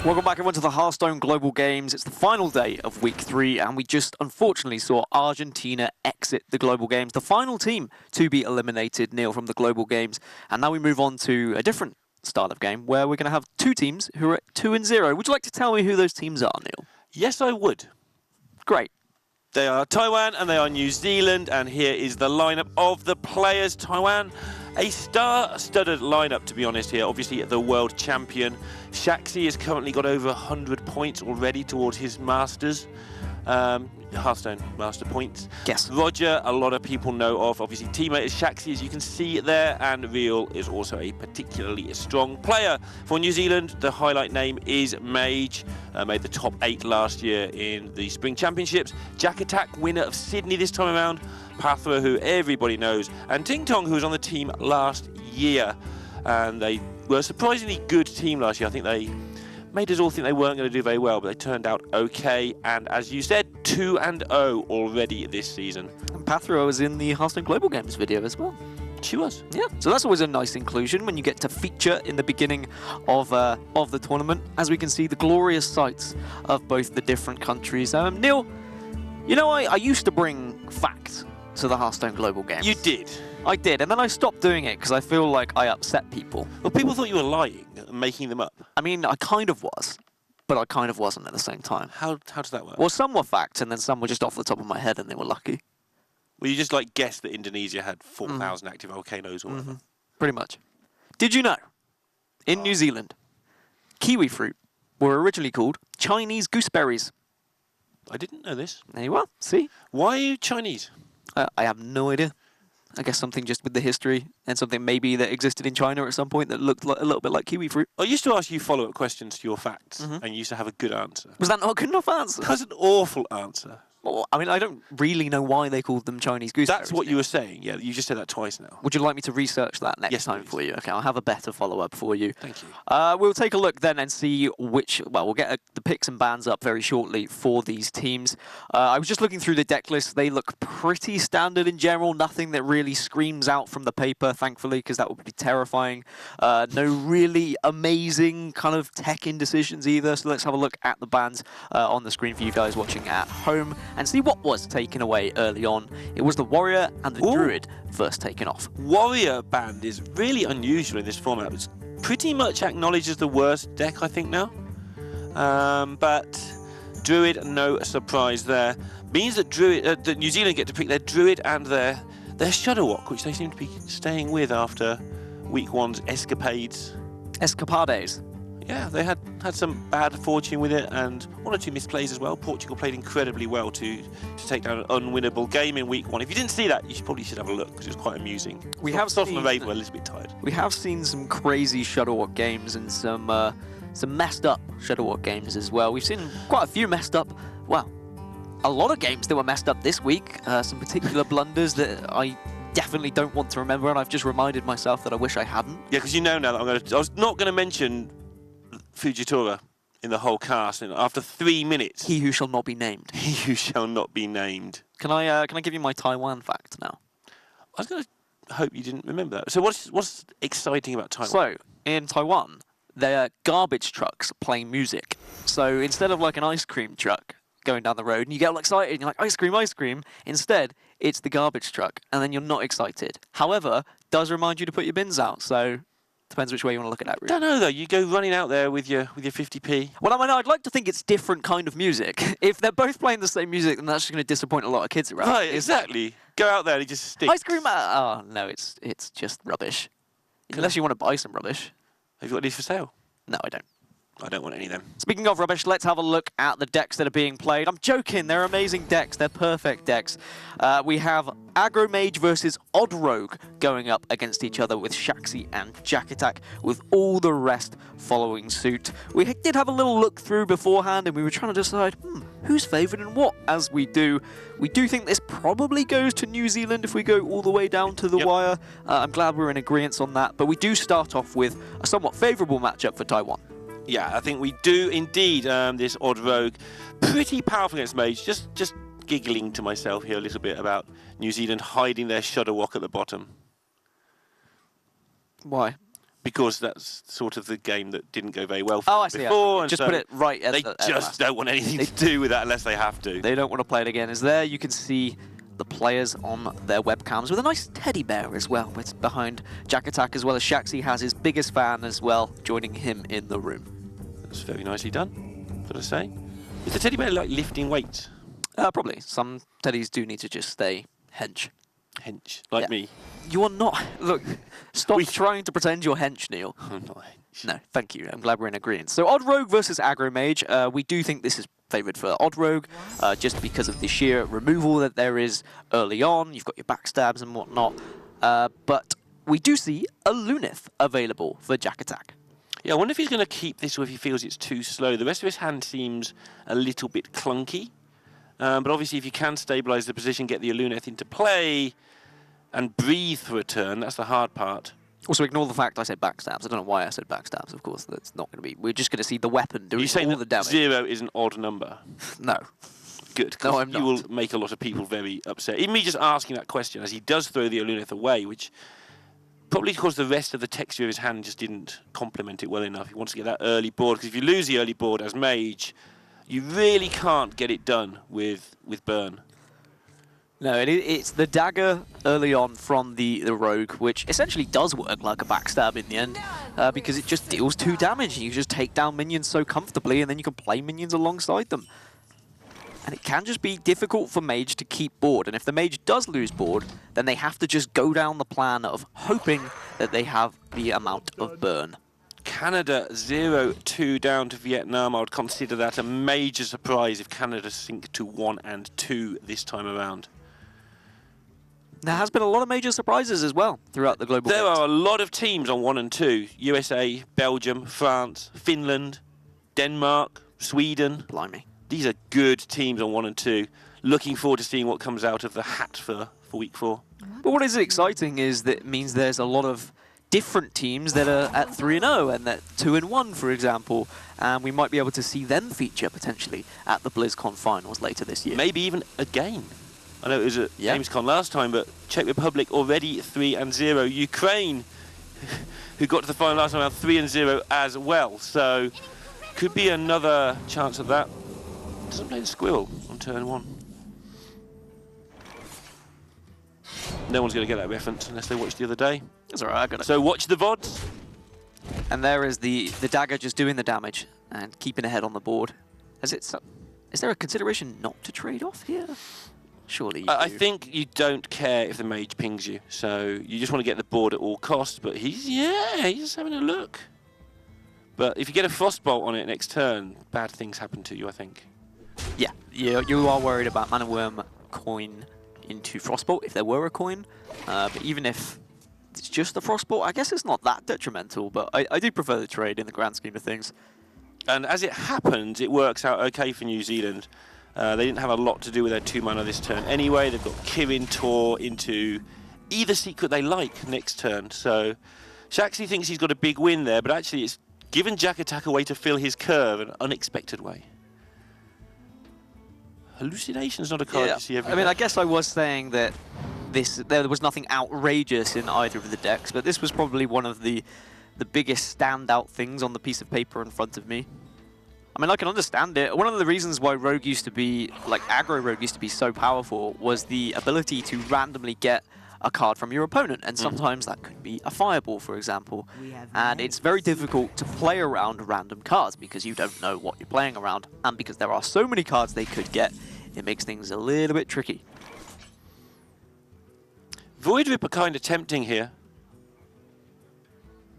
Welcome back everyone to the Hearthstone Global Games. It's the final day of Week 3 and we just unfortunately saw Argentina exit the Global Games. The final team to be eliminated, Neil, from the Global Games. And now we move on to a different style of game where we're going to have two teams who are at 2-0. Would you like to tell me who those teams are, Neil? Yes, I would. Great. They are Taiwan and they are New Zealand, and here is the lineup of the players. Taiwan, a star-studded lineup, to be honest here. Obviously, the world champion. Shaxi has currently got over 100 points already towards his Masters. Hearthstone Master points. Yes. Roger, a lot of people know of. Obviously, teammate is Shaxi, as you can see there, and Real is also a particularly strong player. For New Zealand, the highlight name is Mage. Made the top 8 last year in the Spring Championships. Jack Attack, winner of Sydney this time around. Pathra, who everybody knows, and Ting Tong, who was on the team last year. And they were a surprisingly good team last year. I think they made us all think they weren't going to do very well, but they turned out okay. And as you said, 2-0 already this season. And Pathra was in the Hearthstone Global Games video as well. She was. Yeah, so that's always a nice inclusion when you get to feature in the beginning of the tournament. As we can see, the glorious sights of both the different countries. Neil, you know, I used to bring facts to the Hearthstone Global Games. You did? I did, and then I stopped doing it because I feel like I upset people. Well, people thought you were lying and making them up. I mean, I kind of was, but I kind of wasn't at the same time. How does that work? Well, some were facts, and then some were just off the top of my head, and they were lucky. Well, you just like guessed that Indonesia had 4,000 active volcanoes or whatever. Pretty much. Did you know, in New Zealand, kiwi fruit were originally called Chinese gooseberries? I didn't know this. There you are, see? Why are you Chinese? I have no idea. I guess something just with the history and something maybe that existed in China at some point that looked like, a little bit like kiwi fruit. I used to ask you follow-up questions to your facts, and you used to have a good answer. Was that not a good enough answer? That's an awful answer. Well, I mean, I don't really know why they called them Chinese gooseberries. That's what you were saying. Yeah, you just said that twice now. Would you like me to research that next time please. for you? Okay, I'll have a better follow-up for you. Thank you. We'll take a look then and see which... Well, we'll get the picks and bans up very shortly for these teams. I was just looking through the deck list. They look pretty standard in general. Nothing that really screams out from the paper, thankfully, because that would be terrifying. No really amazing kind of tech indecisions either. So let's have a look at the bans on the screen for you guys watching at home and see what was taken away early on. It was the Warrior and the Druid first taken off. Warrior band is really unusual in this format. It's pretty much acknowledged as the worst deck, I think, now. But Druid, no surprise there. Means that that New Zealand get to pick their Druid and their Shudderwock, which they seem to be staying with after Week 1's escapades. Escapades. Yeah, they had some bad fortune with it and 1 or 2 misplays as well. Portugal played incredibly well to take down an unwinnable game in Week 1. If you didn't see that, you probably should have a look because it was quite amusing. We have seen the Raven were a little bit tired. We have seen some crazy Shudderwock games and some messed up Shudderwock games as well. We've seen quite a few messed up. Well, a lot of games that were messed up this week. Some particular blunders that I definitely don't want to remember, and I've just reminded myself that I wish I hadn't. Yeah, because you know now that I was not going to mention Fujitora in the whole cast, and after 3 minutes... He who shall not be named. He who shall not be named. Can I give you my Taiwan fact now? I was going to hope you didn't remember that. So what's exciting about Taiwan? So, in Taiwan, they're garbage trucks playing music. So instead of like an ice cream truck going down the road, and you get all excited, and you're like, ice cream, ice cream. Instead, it's the garbage truck, and then you're not excited. However, does remind you to put your bins out, so... Depends which way you want to look at that, really. I don't know, though. You go running out there with your 50p. Well, I mean, I'd like to think it's different kind of music. If they're both playing the same music, then that's just going to disappoint a lot of kids around. Right, exactly. Go out there and it just sticks. Ice cream... oh, no, it's just rubbish. Unless you want to buy some rubbish. Have you got these for sale? No, I don't. I don't want any of them. Speaking of rubbish, let's have a look at the decks that are being played. I'm joking, they're amazing decks, they're perfect decks. We have Aggro Mage versus Odd Rogue going up against each other with Shaxi and Jack Attack, with all the rest following suit. We did have a little look through beforehand and we were trying to decide, who's favoured and what, as we do. We do think this probably goes to New Zealand if we go all the way down to the wire. I'm glad we're in agreement on that, but we do start off with a somewhat favourable matchup for Taiwan. Yeah, I think we do indeed. This Odd Rogue, pretty powerful against Mage. Just giggling to myself here a little bit about New Zealand hiding their Shudderwock at the bottom. Why? because that's sort of the game that didn't go very well for Oh, them I see. before. And Just so put it right at they the just last. don't want anything to do with that unless they have to. They don't want to play it again. Is there? You can see the players on their webcams with a nice teddy bear as well. It's behind Jack Attack, as well as Shaxi has his biggest fan as well, joining him in the room. That's very nicely done, got to say. Is the teddy bear like lifting weights? Probably. Some teddies do need to just stay hench. Hench, like Yeah. me. You are not. Look, stop trying to pretend you're hench, Neil. I'm not hench. No, thank you. I'm glad we're in agreement. So Odd Rogue versus Aggro Mage. We do think this is favoured for Odd Rogue, just because of the sheer removal that there is early on. You've got your backstabs and whatnot. But we do see a Lunith available for Jack Attack. Yeah, I wonder if he's going to keep this or if he feels it's too slow. The rest of his hand seems a little bit clunky. But obviously, if you can stabilise the position, get the Lunith into play, and breathe for a turn, that's the hard part. Also, ignore the fact I said backstabs. I don't know why I said backstabs, of course. That's not going to be... We're just going to see the weapon doing all the damage. 0 is an odd number? No. Good, No, I'm you not. will make a lot of people very upset. Even me just asking that question, as he does throw the Lunith away, which probably because the rest of the texture of his hand just didn't complement it well enough. He wants to get that early board, because if you lose the early board as Mage, you really can't get it done with Burn. No, it's the dagger early on from the rogue, which essentially does work like a backstab in the end, because it just deals 2 damage. You just take down minions so comfortably, and then you can play minions alongside them. And it can just be difficult for Mage to keep board, and if the Mage does lose board, then they have to just go down the plan of hoping that they have the amount of burn. Canada 0-2 down to Vietnam. I would consider that a major surprise if Canada sink to 1 and 2 this time around. There has been a lot of major surprises as well throughout the global There games. are a lot of teams on 1 and 2. USA, Belgium, France, Finland, Denmark, Sweden. Blimey. These are good teams on 1 and 2. Looking forward to seeing what comes out of the hat for week 4. But what is exciting is that it means there's a lot of different teams that are at 3-0 and at 2-1, for example, and we might be able to see them feature potentially at the BlizzCon finals later this year. Maybe even again. I know it was at Gamescom last time, but Czech Republic already 3-0. Ukraine, who got to the final last time, around 3-0 as well. So could be another chance of that. Doesn't play the squirrel on turn 1. No one's going to get that reference unless they watched the other day. That's all right, I got it. So watch the VODs. And there is the dagger just doing the damage and keeping ahead on the board. Is there a consideration not to trade off here? Surely you I do. think you don't care if the Mage pings you, so you just want to get the board at all costs, but he's just having a look. But if you get a Frostbolt on it next turn, bad things happen to you, I think. Yeah, you are worried about Mana Worm coin into Frostbolt if there were a coin, but even if it's just a Frostbolt, I guess it's not that detrimental, but I do prefer the trade in the grand scheme of things. And as it happens, it works out okay for New Zealand. They didn't have a lot to do with their 2 mana this turn anyway. They've got Kirin Tor into either secret they like next turn. So Shaxi thinks he's got a big win there, but actually it's given Jack Attack a way to fill his curve in an unexpected way. Hallucination's not a card you see every day. I mean, I guess I was saying that there was nothing outrageous in either of the decks, but this was probably one of the biggest standout things on the piece of paper in front of me. I mean, I can understand it. One of the reasons why Rogue used to be, like Aggro Rogue used to be so powerful was the ability to randomly get a card from your opponent, and sometimes that could be a fireball, for example. And it's very difficult to play around random cards because you don't know what you're playing around, and because there are so many cards they could get, it makes things a little bit tricky. Void Ripper kind of tempting here.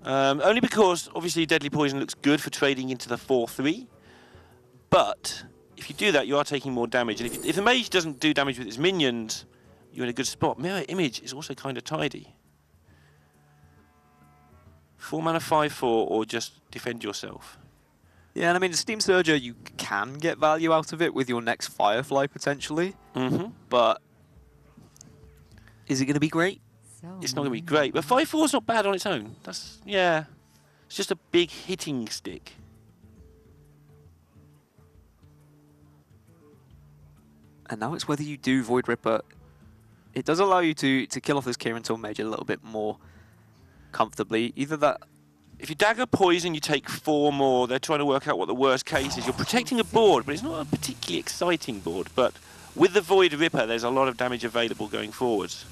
Only because, obviously, Deadly Poison looks good for trading into the 4-3. But if you do that, you are taking more damage. And if the Mage doesn't do damage with its minions, you're in a good spot. Mirror Image is also kind of tidy. 4 mana, 5/4, or just defend yourself. Yeah, and I mean, Steam Surger, you can get value out of it with your next Firefly, potentially. But is it going to be great? It's not going to be great. But 5/4 is not bad on its own. It's just a big hitting stick. And now it's whether you do Void Ripper. It does allow you to kill off this Kirin Tor Mage a little bit more comfortably. Either that If you dagger poison, you take 4 more. They're trying to work out what the worst case is. You're protecting a board, but it's not a particularly exciting board. But with the Void Ripper, there's a lot of damage available going forwards.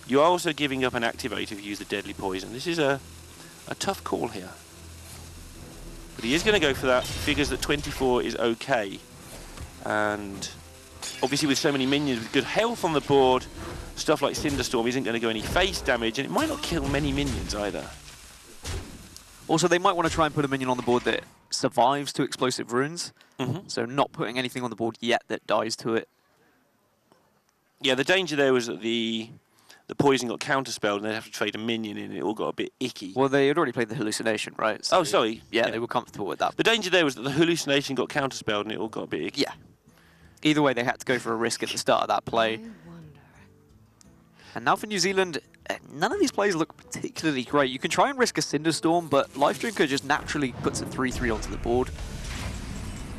You are also giving up an activate if you use the deadly poison. This is a tough call here. But he is going to go for that. Figures that 24 is okay. And obviously with so many minions with good health on the board, stuff like Cinderstorm isn't going to go any face damage, and it might not kill many minions either. Also, they might want to try and put a minion on the board that survives to explosive runes. So not putting anything on the board yet that dies to it. Yeah, the danger there was that the poison got counterspelled and they'd have to trade a minion in, and it all got a bit icky. Well, they had already played the hallucination, right? So oh, sorry. Yeah, they were comfortable with that. The danger there was that the hallucination got counterspelled and it all got a bit icky. Yeah. Either way, they had to go for a risk at the start of that play. And now for New Zealand, none of these plays look particularly great. You can try and risk a Cinderstorm, but Life Drinker just naturally puts a 3-3 onto the board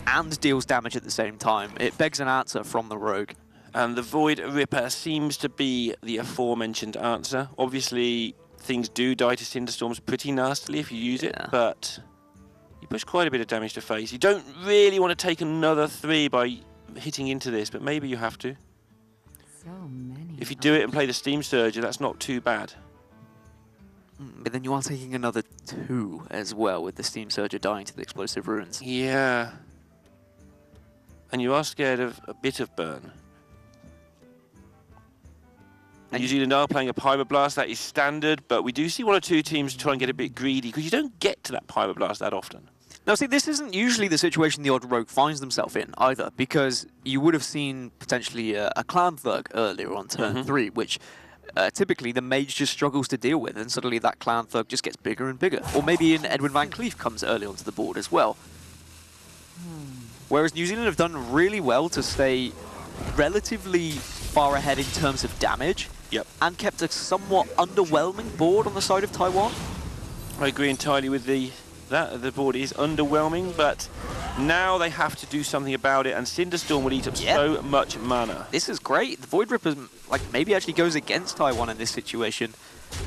and deals damage at the same time. It begs an answer from the Rogue. And the Void Ripper seems to be the aforementioned answer. Obviously, things do die to Cinderstorms pretty nastily if you use it, but you push quite a bit of damage to face. You don't really want to take another 3 by hitting into this, but maybe you have to. So many. If you do it and play the Steam Surger, that's not too bad. But then you are taking another 2 as well, with the Steam Surger dying to the explosive runes. Yeah. And you are scared of a bit of burn. And New Zealand are playing a Pyroblast, that is standard, but we do see 1 or 2 teams try and get a bit greedy, because you don't get to that Pyroblast that often. Now, see, this isn't usually the situation the odd Rogue finds themselves in, either, because you would have seen potentially a Clan Thug earlier on turn 3, which typically the Mage just struggles to deal with, and suddenly that Clan Thug just gets bigger and bigger. Or maybe an Edwin Van Cleef comes early onto the board as well. Whereas New Zealand have done really well to stay relatively far ahead in terms of damage, and kept a somewhat underwhelming board on the side of Taiwan. I agree entirely with that. The board is underwhelming, but now they have to do something about it, and Cinderstorm will eat up so much mana. This is great. The Void Ripper maybe actually goes against Taiwan in this situation.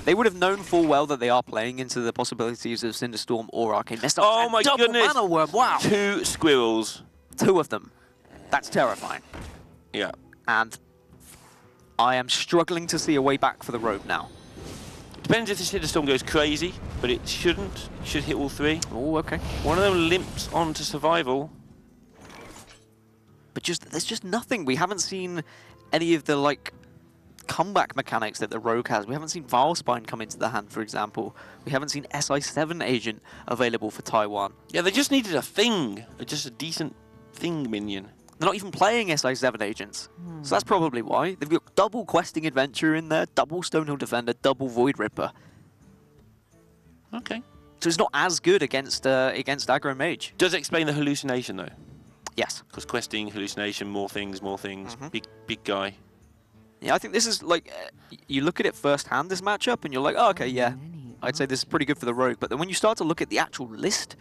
They would have known full well that they are playing into the possibilities of Cinderstorm or Arcane Mist. Oh my goodness! Mana Worm. Wow! 2 squirrels. 2 of them. That's terrifying. Yeah. And I am struggling to see a way back for the Rogue now. Depends if the Cinderstorm goes crazy, but it shouldn't. It should hit all 3. Oh, okay. One of them limps onto survival. But there's just nothing. We haven't seen any of the, comeback mechanics that the Rogue has. We haven't seen Vilespine come into the hand, for example. We haven't seen SI7 Agent available for Taiwan. Yeah, they just needed a thing. Just a decent thing minion. They're not even playing SI7 agents. So that's probably why. They've got double Questing Adventurer in there, double Stonehill Defender, double Void Ripper. Okay. So it's not as good against Aggro Mage. Does explain the hallucination, though. Yes. Because questing, hallucination, more things, big guy. Yeah, I think this is you look at it firsthand, this matchup, and you're like, oh, okay, yeah. I'd say this is pretty good for the Rogue. But then when you start to look at the actual list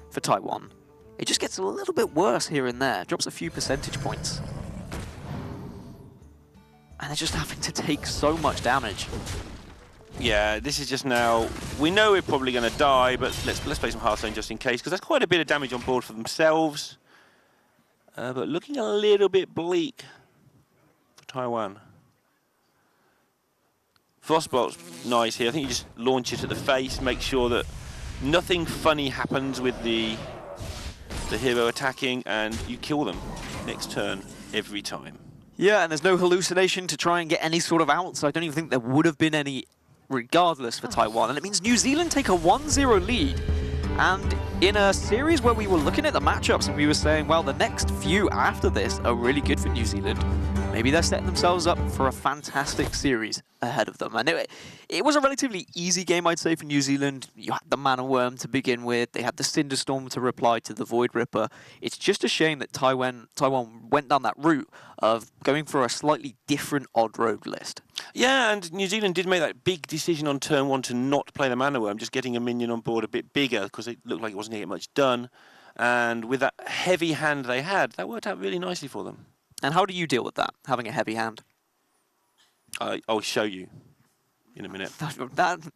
for Taiwan, it just gets a little bit worse here and there. Drops a few percentage points. And they're just having to take so much damage. Yeah, this is just now... We know we're probably going to die, but let's play some Hearthstone just in case, because that's quite a bit of damage on board for themselves. But looking a little bit bleak for Taiwan. Frostbolt's nice here. I think you just launch it at the face, make sure that nothing funny happens with the hero attacking, and you kill them next turn every time. Yeah, and there's no hallucination to try and get any sort of out, so I don't even think there would have been any regardless for Taiwan. And it means New Zealand take a 1-0 lead. And in a series where we were looking at the matchups and we were saying, well, the next few after this are really good for New Zealand. Maybe they're setting themselves up for a fantastic series ahead of them. And it was a relatively easy game, I'd say, for New Zealand. You had the Mana Worm to begin with. They had the Cinderstorm to reply to the Void Ripper. It's just a shame that Taiwan went down that route of going for a slightly different odd rogue list. Yeah, and New Zealand did make that big decision on turn 1 to not play the Mana Worm, just getting a minion on board a bit bigger because it looked like it wasn't going to get much done. And with that heavy hand they had, that worked out really nicely for them. And how do you deal with that, having a heavy hand? I'll show you. in a minute.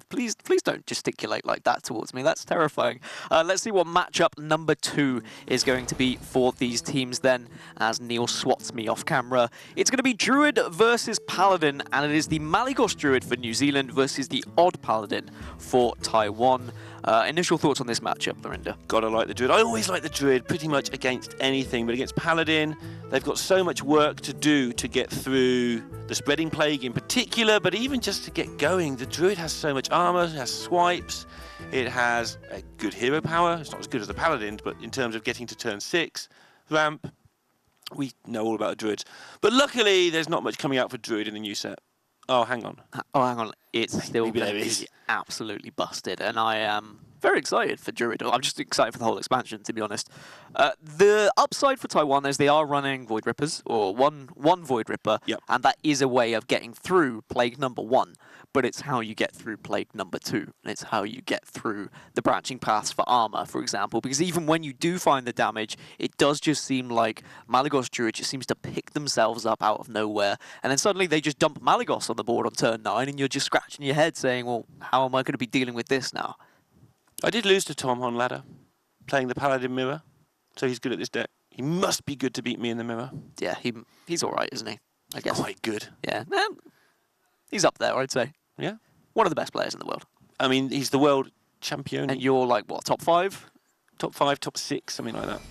Please don't gesticulate like that towards me. That's terrifying. Let's see what matchup number 2 is going to be for these teams then, as Neil swats me off camera. It's going to be Druid versus Paladin, and it is the Malygos Druid for New Zealand versus the Odd Paladin for Taiwan. Initial thoughts on this matchup, Lorinda? Gotta like the Druid. I always like the Druid pretty much against anything, but against Paladin, they've got so much work to do to get through the Spreading Plague in particular, but even just to get going. The Druid has so much armor, it has swipes, it has a good hero power. It's not as good as the Paladins, but in terms of getting to turn 6, ramp, we know all about the Druids. But luckily, there's not much coming out for Druid in the new set. Oh, hang on. Oh, hang on. It's still Maybe going there to is. be absolutely busted, and I am very excited for Druid. I'm just excited for the whole expansion, to be honest. The upside for Taiwan is they are running Void Rippers, or one Void Ripper, Yep. and that is a way of getting through Plague number 1, but it's how you get through Plague number 2, and it's how you get through the branching paths for armor, for example, because even when you do find the damage, it does just seem like Malygos Druid just seems to pick themselves up out of nowhere, and then suddenly they just dump Malygos on the board on turn 9, and you're just scratching your head saying, well, how am I going to be dealing with this now? I did lose to Tom on ladder, playing the Paladin mirror, so he's good at this deck. He must be good to beat me in the mirror. Yeah, he's all right, isn't he? I guess. Quite good. Yeah, he's up there, I'd say. Yeah. One of the best players in the world. I mean, he's the world champion. And you're like, what, top 5? Top 5, top 6, something like that.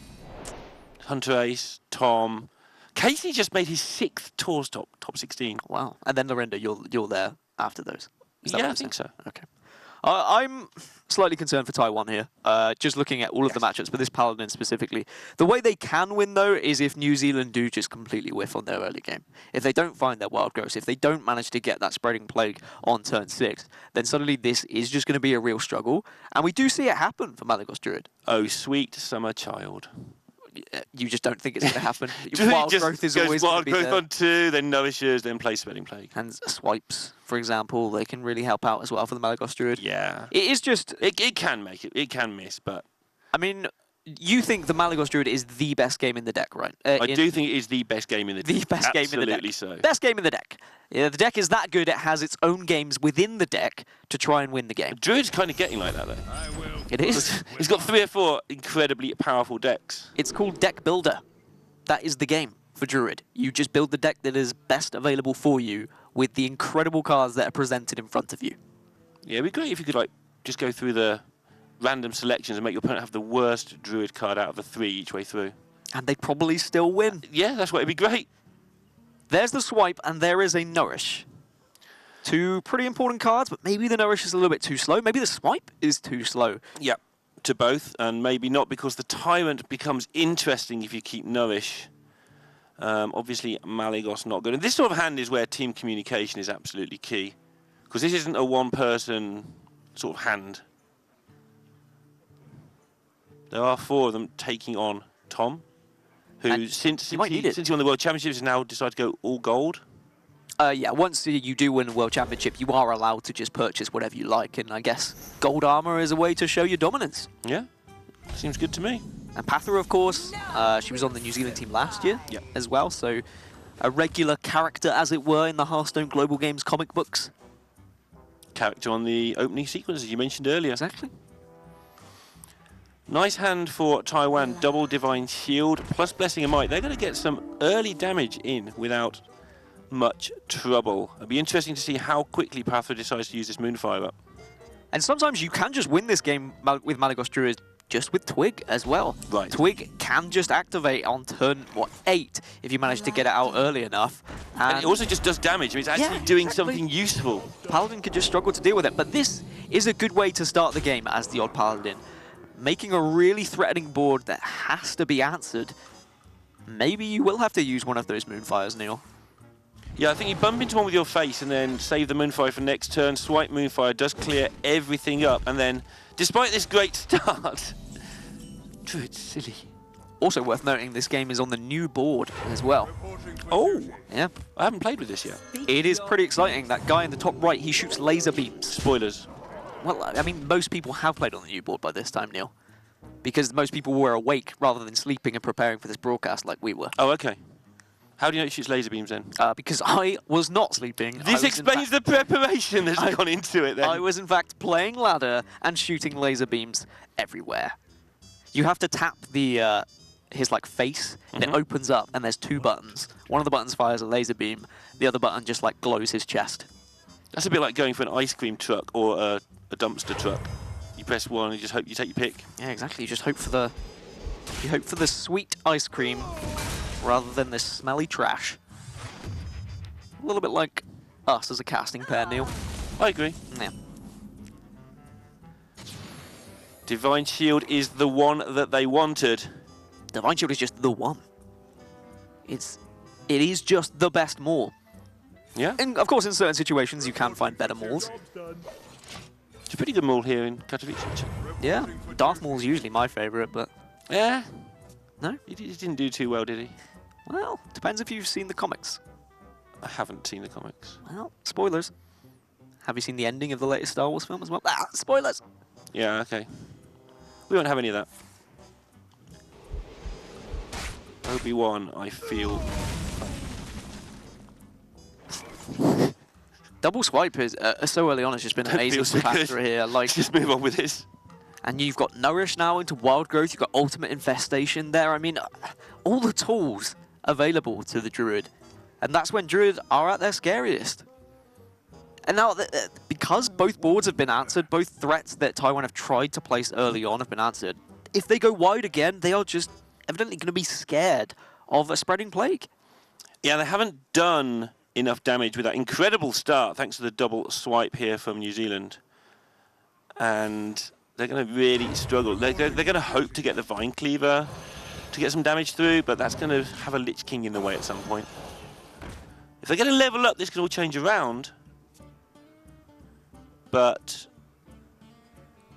Hunter Ace, Tom. Casey just made his 6th tours top 16. Wow. And then Lorinda, you're there after those. Is that Yeah, what I you're think saying? so. Okay. I'm slightly concerned for Taiwan here, just looking at all of the matchups, but this Paladin specifically. The way they can win, though, is if New Zealand do just completely whiff on their early game. If they don't find their Wild Growth, if they don't manage to get that Spreading Plague on turn 6, then suddenly this is just going to be a real struggle. And we do see it happen for Malygos Druid. Oh, sweet summer child. You just don't think it's going to happen. Druid Wild just Growth is goes always going to Wild be Growth there. on 2, then Nourishes, then plays Spreading Plague. And swipes, for example, they can really help out as well for the Malygos Druid. Yeah. It is just... It can make it. It can miss, but... I mean, you think the Malygos Druid is the best game in the deck, right? I do think it is the best game in the deck. The best game in the deck. Absolutely so. Best game in the deck. Yeah, the deck is that good, it has its own games within the deck to try and win the game. Druid's kind of getting like that, though. It is. He's got 3 or 4 incredibly powerful decks. It's called Deck Builder. That is the game for Druid. You just build the deck that is best available for you with the incredible cards that are presented in front of you. Yeah, it'd be great if you could, like, just go through the random selections and make your opponent have the worst Druid card out of the 3 each way through. And they'd probably still win. Yeah, that's what it'd be great. There's the swipe, and there is a Nourish. 2 pretty important cards, but maybe the Nourish is a little bit too slow. Maybe the swipe is too slow. Yep, to both, and maybe not, because the Tyrant becomes interesting if you keep Nourish. Obviously, Malygos not good. And this sort of hand is where team communication is absolutely key, because this isn't a one-person sort of hand. There are 4 of them taking on Tom, who, since he won the World Championships, has now decided to go all gold. Yeah, once you do win a World Championship, you are allowed to just purchase whatever you like, and I guess gold armor is a way to show your dominance. Yeah, seems good to me. And Pathra, of course, she was on the New Zealand team last year as well, so a regular character, as it were, in the Hearthstone Global Games comic books. Character on the opening sequence, as you mentioned earlier. Exactly. Nice hand for Taiwan, double Divine Shield, plus Blessing of Might. They're going to get some early damage in without much trouble. It'll be interesting to see how quickly Pathra decides to use this Moonfire up. And sometimes you can just win this game with Malygos Druid just with Twig as well. Right. Twig can just activate on turn, 8 if you manage to get it out early enough. And it also just does damage. I mean, it's actually doing something useful. Paladin could just struggle to deal with it, but this is a good way to start the game as the Odd Paladin. Making a really threatening board that has to be answered. Maybe you will have to use one of those Moonfires, Neil. Yeah, I think you bump into one with your face and then save the Moonfire for next turn. Swipe Moonfire does clear everything up, and then, despite this great start, Druid's silly. Also worth noting, this game is on the new board as well. Oh, yeah. I haven't played with this yet. It is pretty exciting. That guy in the top right, he shoots laser beams. Spoilers. Well, I mean, most people have played on the new board by this time, Neil. Because most people were awake rather than sleeping and preparing for this broadcast like we were. Oh, okay. How do you know it shoots laser beams then? Because I was not sleeping. This explains the preparation that's gone into it then. I was in fact playing ladder and shooting laser beams everywhere. You have to tap the his like face, and it opens up, and there's 2 buttons. One of the buttons fires a laser beam. The other button just like glows his chest. That's a bit like going for an ice cream truck or a dumpster truck. You press 1 and you just hope you take your pick. Yeah, exactly. You just hope for the sweet ice cream rather than this smelly trash. A little bit like us as a casting pair, Neil. I agree. Yeah. Divine Shield is the one that they wanted. Divine Shield is just the one. It is just the best maul. Yeah. And of course, in certain situations, you can find better mauls. It's a pretty good maul here in Katowice. Yeah. Darth Maul's usually my favourite, but... Yeah. No? He didn't do too well, did he? Well, depends if you've seen the comics. I haven't seen the comics. Well, spoilers. Have you seen the ending of the latest Star Wars film as well? Ah, spoilers! Yeah, okay. We won't have any of that. Obi-Wan, I feel... Double swipe is so early on. It's just been amazing so to pass good. through here. Like, just move on with this. And you've got Nourish now into Wild Growth. You've got Ultimate Infestation there. I mean, all the tools available to the Druid, and that's when Druid are at their scariest. And now, because both boards have been answered, both threats that Taiwan have tried to place early on have been answered. If they go wide again, they are just evidently going to be scared of a spreading plague. Yeah, they haven't done enough damage with that incredible start, thanks to the double swipe here from New Zealand. And they're going to really struggle. They're going to hope to get the Vine Cleaver to get some damage through, but that's going to have a Lich King in the way at some point. If they're going to level up, this can all change around. But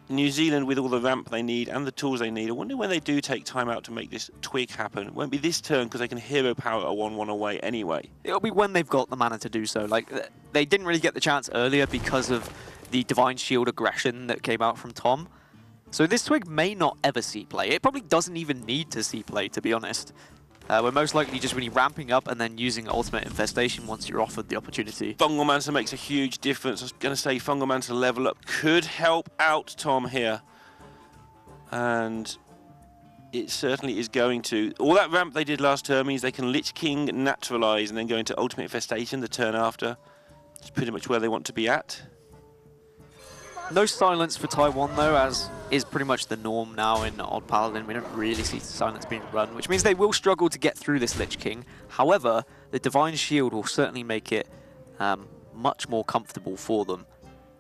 New Zealand, with all the ramp they need and the tools they need, I wonder when they do take time out to make this twig happen. It won't be this turn because they can hero power a 1-1 away anyway. It'll be when they've got the mana to do so. Like, they didn't really get the chance earlier because of the Divine Shield aggression that came out from Tom. So this twig may not ever see play. It probably doesn't even need to see play, to be honest. We're most likely just really ramping up and then using Ultimate Infestation once you're offered the opportunity. Fungal Mancer makes a huge difference. I was going to say Fungal Mancer level up could help out Tom here. And it certainly is going to. All that ramp they did last turn means they can Lich King, Naturalize, and then go into Ultimate Infestation the turn after. It's pretty much where they want to be at. No silence for Taiwan, though, as is pretty much the norm now in Odd Paladin. We don't really see silence being run, which means they will struggle to get through this Lich King. However, the Divine Shield will certainly make it much more comfortable for them.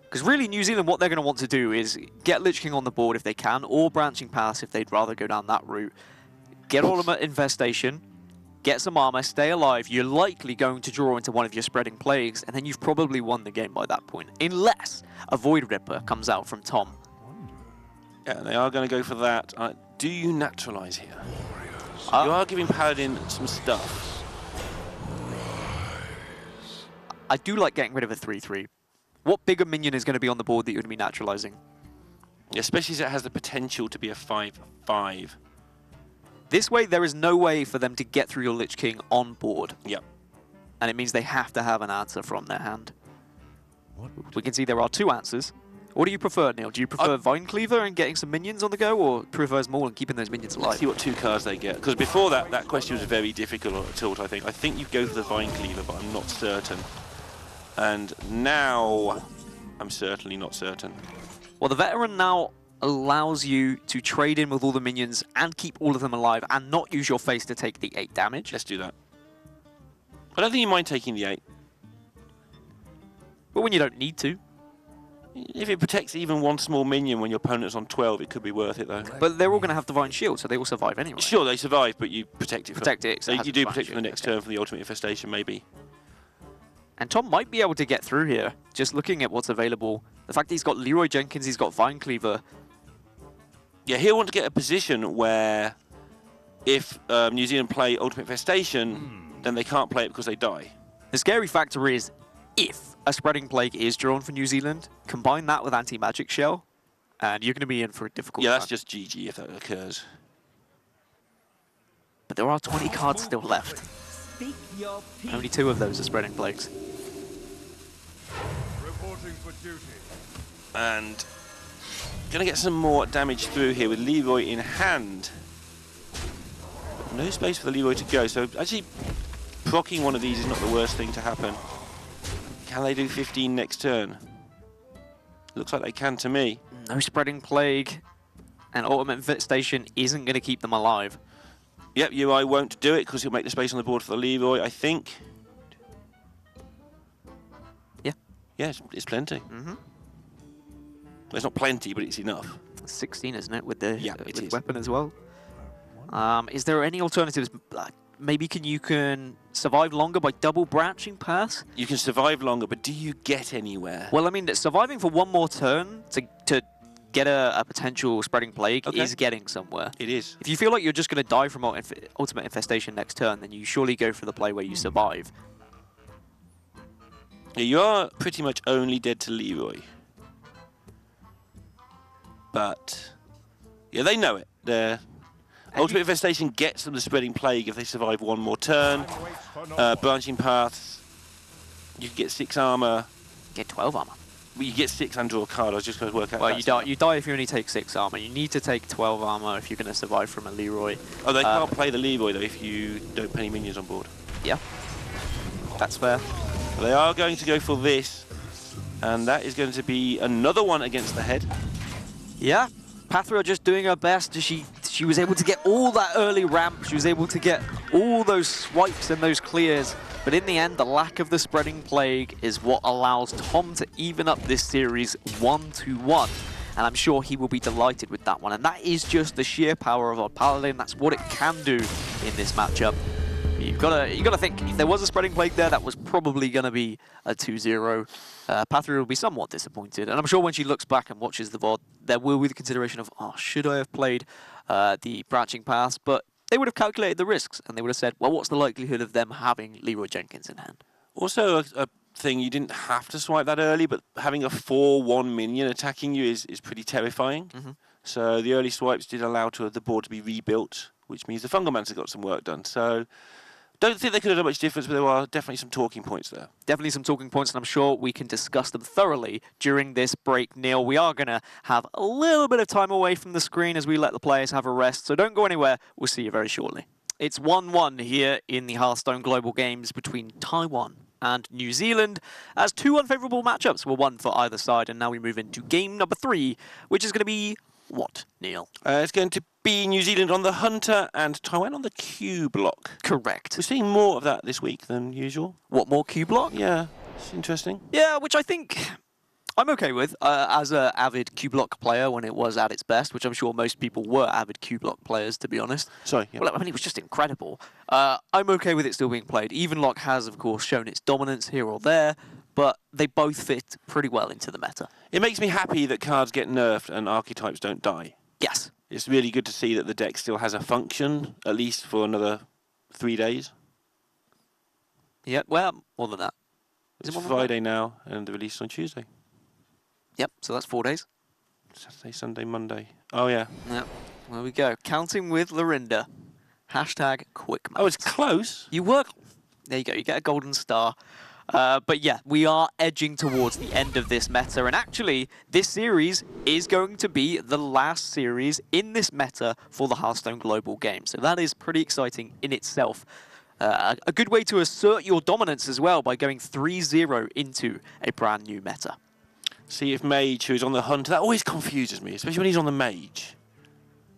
Because really, New Zealand, what they're going to want to do is get Lich King on the board if they can, or Branching Paths if they'd rather go down that route. Get Ultimate Infestation, get some armor, stay alive. You're likely going to draw into one of your Spreading Plagues, and then you've probably won the game by that point. Unless a Void Ripper comes out from Tom. Yeah, they are going to go for that. Do you Naturalize here? You are giving Paladin some stuff. I do like getting rid of a 3-3. What bigger minion is going to be on the board that you're going to be naturalizing? Yeah, especially as it has the potential to be a 5-5. This way, there is no way for them to get through your Lich King on board. Yep. And it means they have to have an answer from their hand. We can see there are 2 answers. What do you prefer, Neil? Do you prefer Vine Cleaver and getting some minions on the go, or prefers Maul and keeping those minions alive? Let's see what 2 cards they get. Because before that, that question was very difficult at tilt, I think. I think you go for the Vine Cleaver, but I'm not certain. And now, I'm certainly not certain. Well, the Veteran now allows you to trade in with all the minions and keep all of them alive and not use your face to take the 8 damage. Let's do that. I don't think you mind taking the 8. But when you don't need to. If it protects even one small minion when your opponent's on 12, it could be worth it, though. But they're all going to have Divine Shield, so they will survive anyway. Sure, they survive, but you protect it. Protect it. So you do protect for the next turn for the Ultimate Infestation, maybe. And Tom might be able to get through here, just looking at what's available. The fact that he's got Leroy Jenkins, he's got Vine Cleaver. Yeah, he'll want to get a position where if New Zealand play Ultimate Infestation, then they can't play it because they die. The scary factor is, if a Spreading Plague is drawn for New Zealand, combine that with Anti-Magic Shell, and you're going to be in for a difficult time. Yeah, that's just GG if that occurs. But there are 20 cards still left. Only 2 of those are spreading plagues. Reporting for duty. And going to get some more damage through here with Leroy in hand. But no space for the Leroy to go, so actually proccing one of these is not the worst thing to happen. Can they do 15 next turn? Looks like they can to me. No spreading plague, and Ultimate Infestation isn't going to keep them alive. Yep, UI won't do it because he'll make the space on the board for the Leroy, I think. Yeah. Yeah, it's plenty. Mm-hmm. Well, it's not plenty, but it's enough. 16, isn't it, with the it with is. weapon as well? Is there any alternatives? Maybe you can survive longer by double branching paths? You can survive longer, but do you get anywhere? Well, I mean, surviving for one more turn to get a potential spreading plague is getting somewhere. It is. If you feel like you're just going to die from Ultimate Infestation next turn, then you surely go for the play where you survive. Yeah, you are pretty much only dead to Leroy. But, yeah, they know it. Ultimate Infestation gets them the spreading plague if they survive one more turn. Branching paths, you can get 6 armor. Get 12 armor. Well, you get 6 and draw a card. I was just going to work out. Well, you die if you only take 6 armor. You need to take 12 armor if you're going to survive from a Leroy. Oh, they can't play the Leroy though if you don't put any minions on board. Yeah, that's fair. But they are going to go for this, and that is going to be another one against the head. Yeah, Pathra just doing her best. She was able to get all that early ramp. She was able to get all those swipes and those clears. But in the end, the lack of the spreading plague is what allows Tom to even up this series 1-1. And I'm sure he will be delighted with that one. And that is just the sheer power of our Paladin. That's what it can do in this matchup. You've got to think, if there was a spreading plague there, that was probably going to be a 2-0. Pathra will be somewhat disappointed. And I'm sure when she looks back and watches the VOD, there will be the consideration of, oh, should I have played the branching paths? But they would have calculated the risks, and they would have said, well, what's the likelihood of them having Leroy Jenkins in hand? Also, a thing, you didn't have to swipe that early, but having a 4-1 minion attacking you is pretty terrifying. Mm-hmm. So the early swipes did allow the board to be rebuilt, which means the Fungalmancer got some work done. So don't think they could have done much difference, but there are definitely some talking points there. Definitely some talking points, and I'm sure we can discuss them thoroughly during this break, Neil. We are going to have a little bit of time away from the screen as we let the players have a rest, so don't go anywhere. We'll see you very shortly. It's 1-1 here in the Hearthstone Global Games between Taiwan and New Zealand, as 2 unfavourable matchups were won for either side, and now we move into game number 3, which is going to be what, Neil? It's going to be New Zealand on the Hunter and Taiwan on the Q block. Correct. We're seeing more of that this week than usual. What, more Q block? Yeah, it's interesting. Yeah, which I think I'm okay with as an avid Q block player when it was at its best, which I'm sure most people were avid Q block players, to be honest. Sorry. Yeah. Well, I mean, it was just incredible. I'm okay with it still being played. Evenlock has, of course, shown its dominance here or there, but they both fit pretty well into the meta. It makes me happy that cards get nerfed and archetypes don't die. Yes. It's really good to see that the deck still has a function, at least for another 3 days. Yeah, well, more than that. It's Friday now, and the release on Tuesday. Yep, so that's 4 days. Saturday, Sunday, Monday. Oh, yeah. Yep, there we go. Counting with Lorinda. Hashtag quick maths. Oh, it's close. You work. There you go. You get a golden star. But yeah, we are edging towards the end of this meta. And actually, this series is going to be the last series in this meta for the Hearthstone Global Game. So that is pretty exciting in itself. A good way to assert your dominance as well by going 3-0 into a brand new meta. See if Mage, who's on the Hunter, that always confuses me, especially when he's on the Mage.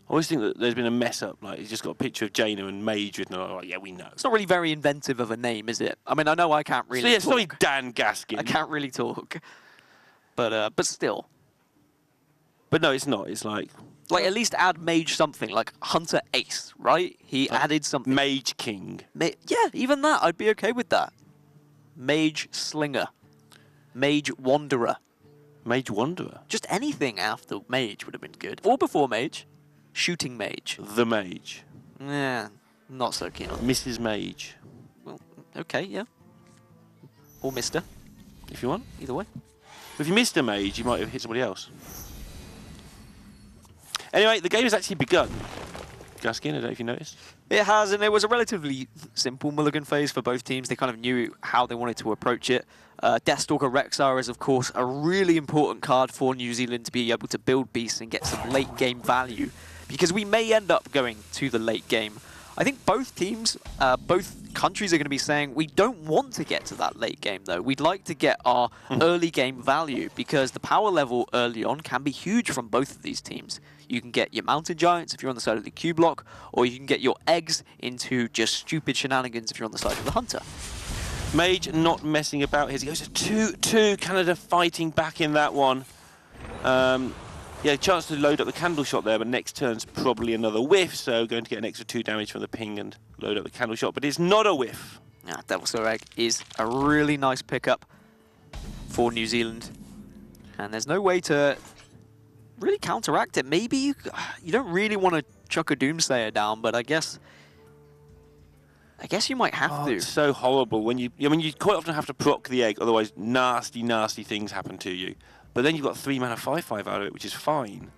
I always think that there's been a mess up, like he's just got a picture of Jaina and Mage written, oh yeah, we know. It's not really very inventive of a name, is it? I mean, I know I can't really So yeah, it's talk. not Dan Gaskin. I can't really talk. But still. But no, it's not. It's like at least add Mage something, like Hunter Ace, right? He added something. Mage King. Yeah, even that, I'd be okay with that. Mage Slinger. Mage Wanderer. Mage Wanderer. Just anything after Mage would have been good. Or before Mage. Shooting Mage. The Mage. Yeah, not so keen on Mrs. Mage. Well, okay, yeah. Or Mr. If you want. Either way. If you missed a Mage, you might have hit somebody else. Anyway, the game has actually begun. Guskin, I don't know if you noticed. It has, and it was a relatively simple mulligan phase for both teams. They kind of knew how they wanted to approach it. Deathstalker Rexar is, of course, a really important card for New Zealand to be able to build beasts and get some late-game value, because we may end up going to the late game. I think both teams, both countries are going to be saying, we don't want to get to that late game, though. We'd like to get our early game value, because the power level early on can be huge from both of these teams. You can get your Mountain Giants if you're on the side of the Q block, or you can get your eggs into just stupid shenanigans if you're on the side of the Hunter. Mage not messing about here. He goes to 2-2, Canada fighting back in that one. Yeah, chance to load up the candle shot there, but next turn's probably another whiff, so going to get an extra 2 damage from the ping and load up the candle shot, but it's not a whiff. Devil's Egg is a really nice pickup for New Zealand, and there's no way to really counteract it. Maybe you don't really want to chuck a Doomsayer down, but I guess you might have to. It's so horrible when you quite often have to proc the egg, otherwise nasty, nasty things happen to you. But then you've got 3 mana 5/5 out of it, which is fine.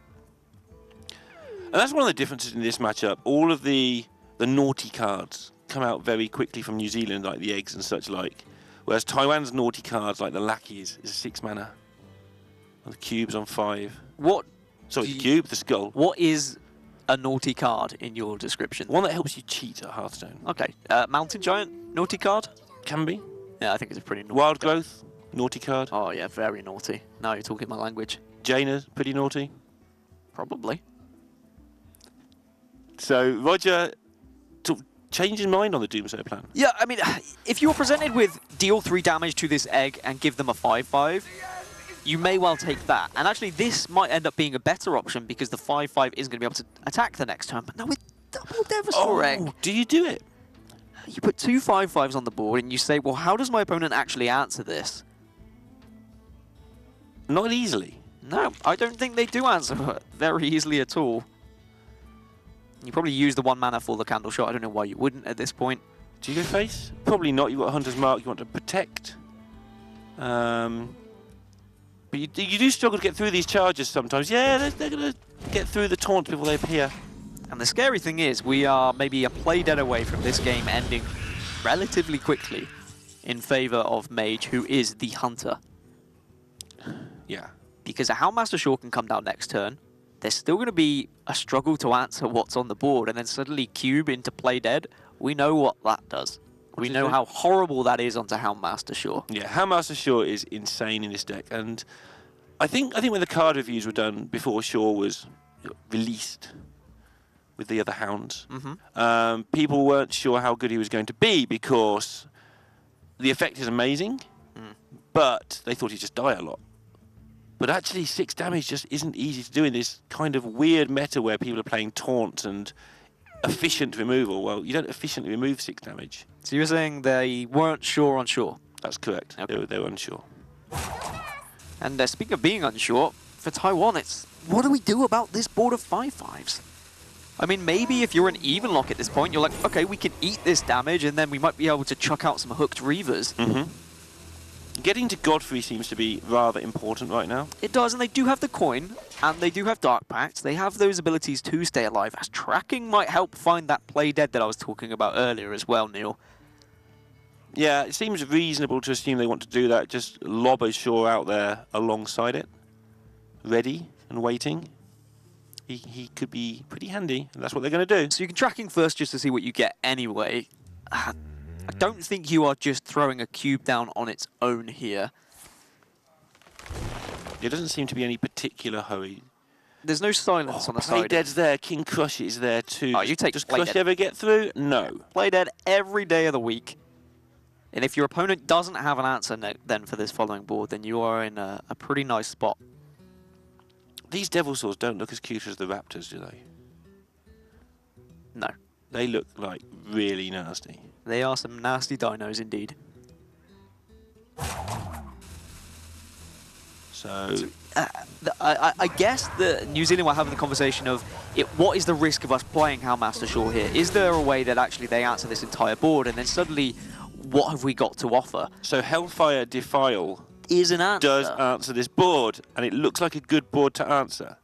And that's one of the differences in this matchup. All of the naughty cards come out very quickly from New Zealand, like the eggs and such like. Whereas Taiwan's naughty cards, like the lackeys, is 6 mana. And the cube's on 5. Sorry, the cube, the skull. What is a naughty card in your description? One that helps you cheat at Hearthstone. Okay. Mountain Giant, naughty card? Can be. Yeah, I think it's a pretty naughty Wild card. Growth, naughty card. Oh yeah, very naughty. Now you're talking my language. Jaina's pretty naughty. Probably. So Roger changed his mind on the Doomsayer plan. Yeah, I mean, if you're presented with deal 3 damage to this egg and give them a 5/5, you may well take that. And actually, this might end up being a better option because the 5/5 isn't going to be able to attack the next turn. But now with double Devastator Egg, do you do it? You put 2 5/5s on the board and you say, well, how does my opponent actually answer this? Not easily. No, I don't think they do answer very easily at all. You probably use the 1 mana for the candle shot. I don't know why you wouldn't at this point. Do you go face? Probably not. You've got a Hunter's Mark you want to protect. But you do struggle to get through these charges sometimes. Yeah, they're going to get through the taunts before they appear. And the scary thing is, we are maybe a play dead away from this game ending relatively quickly in favor of Mage, who is the Hunter. Yeah. Because a Houndmaster Shaw can come down next turn. There's still going to be a struggle to answer what's on the board, and then suddenly Cube into play dead. We know what that does. We know how horrible that is onto Houndmaster Shaw. Yeah, Houndmaster Shaw is insane in this deck, and I think when the card reviews were done before Shaw was released with the other hounds, people weren't sure how good he was going to be because the effect is amazing, but they thought he'd just die a lot. But actually, 6 damage just isn't easy to do in this kind of weird meta where people are playing taunt and efficient removal. Well, you don't efficiently remove 6 damage. So you're saying they weren't sure on Shaw? That's correct. Okay. They were unsure. And speaking of being unsure, for Taiwan, it's what do we do about this board of 5/5s? I mean, maybe if you're an even lock at this point, you're like, okay, we can eat this damage, and then we might be able to chuck out some hooked Reavers. Getting to Godfrey seems to be rather important right now. It does, and they do have the coin, and they do have Dark Pact. They have those abilities to stay alive, as tracking might help find that play dead that I was talking about earlier as well, Neil. Yeah, it seems reasonable to assume they want to do that. Just lob a Shaw out there alongside it, ready and waiting. He could be pretty handy, and that's what they're going to do. So you can tracking first just to see what you get anyway. I don't think you are just throwing a cube down on its own here. There doesn't seem to be any particular hurry. There's no silence on the Play side. Dead's there, King Crush is there too. Oh, you take Does Play Crush Dead. ever get through? No. Play Dead every day of the week. And if your opponent doesn't have an answer then for this following board, then you are in a pretty nice spot. These Devil Swords don't look as cute as the Raptors, do they? No. They look like really nasty. They are some nasty dinos indeed. So I guess the New Zealand were having the conversation of what is the risk of us playing Houndmaster Shaw here? Is there a way that actually they answer this entire board, and then suddenly, what have we got to offer? So Hellfire Defile Is an answer. does answer this board, and it looks like a good board to answer.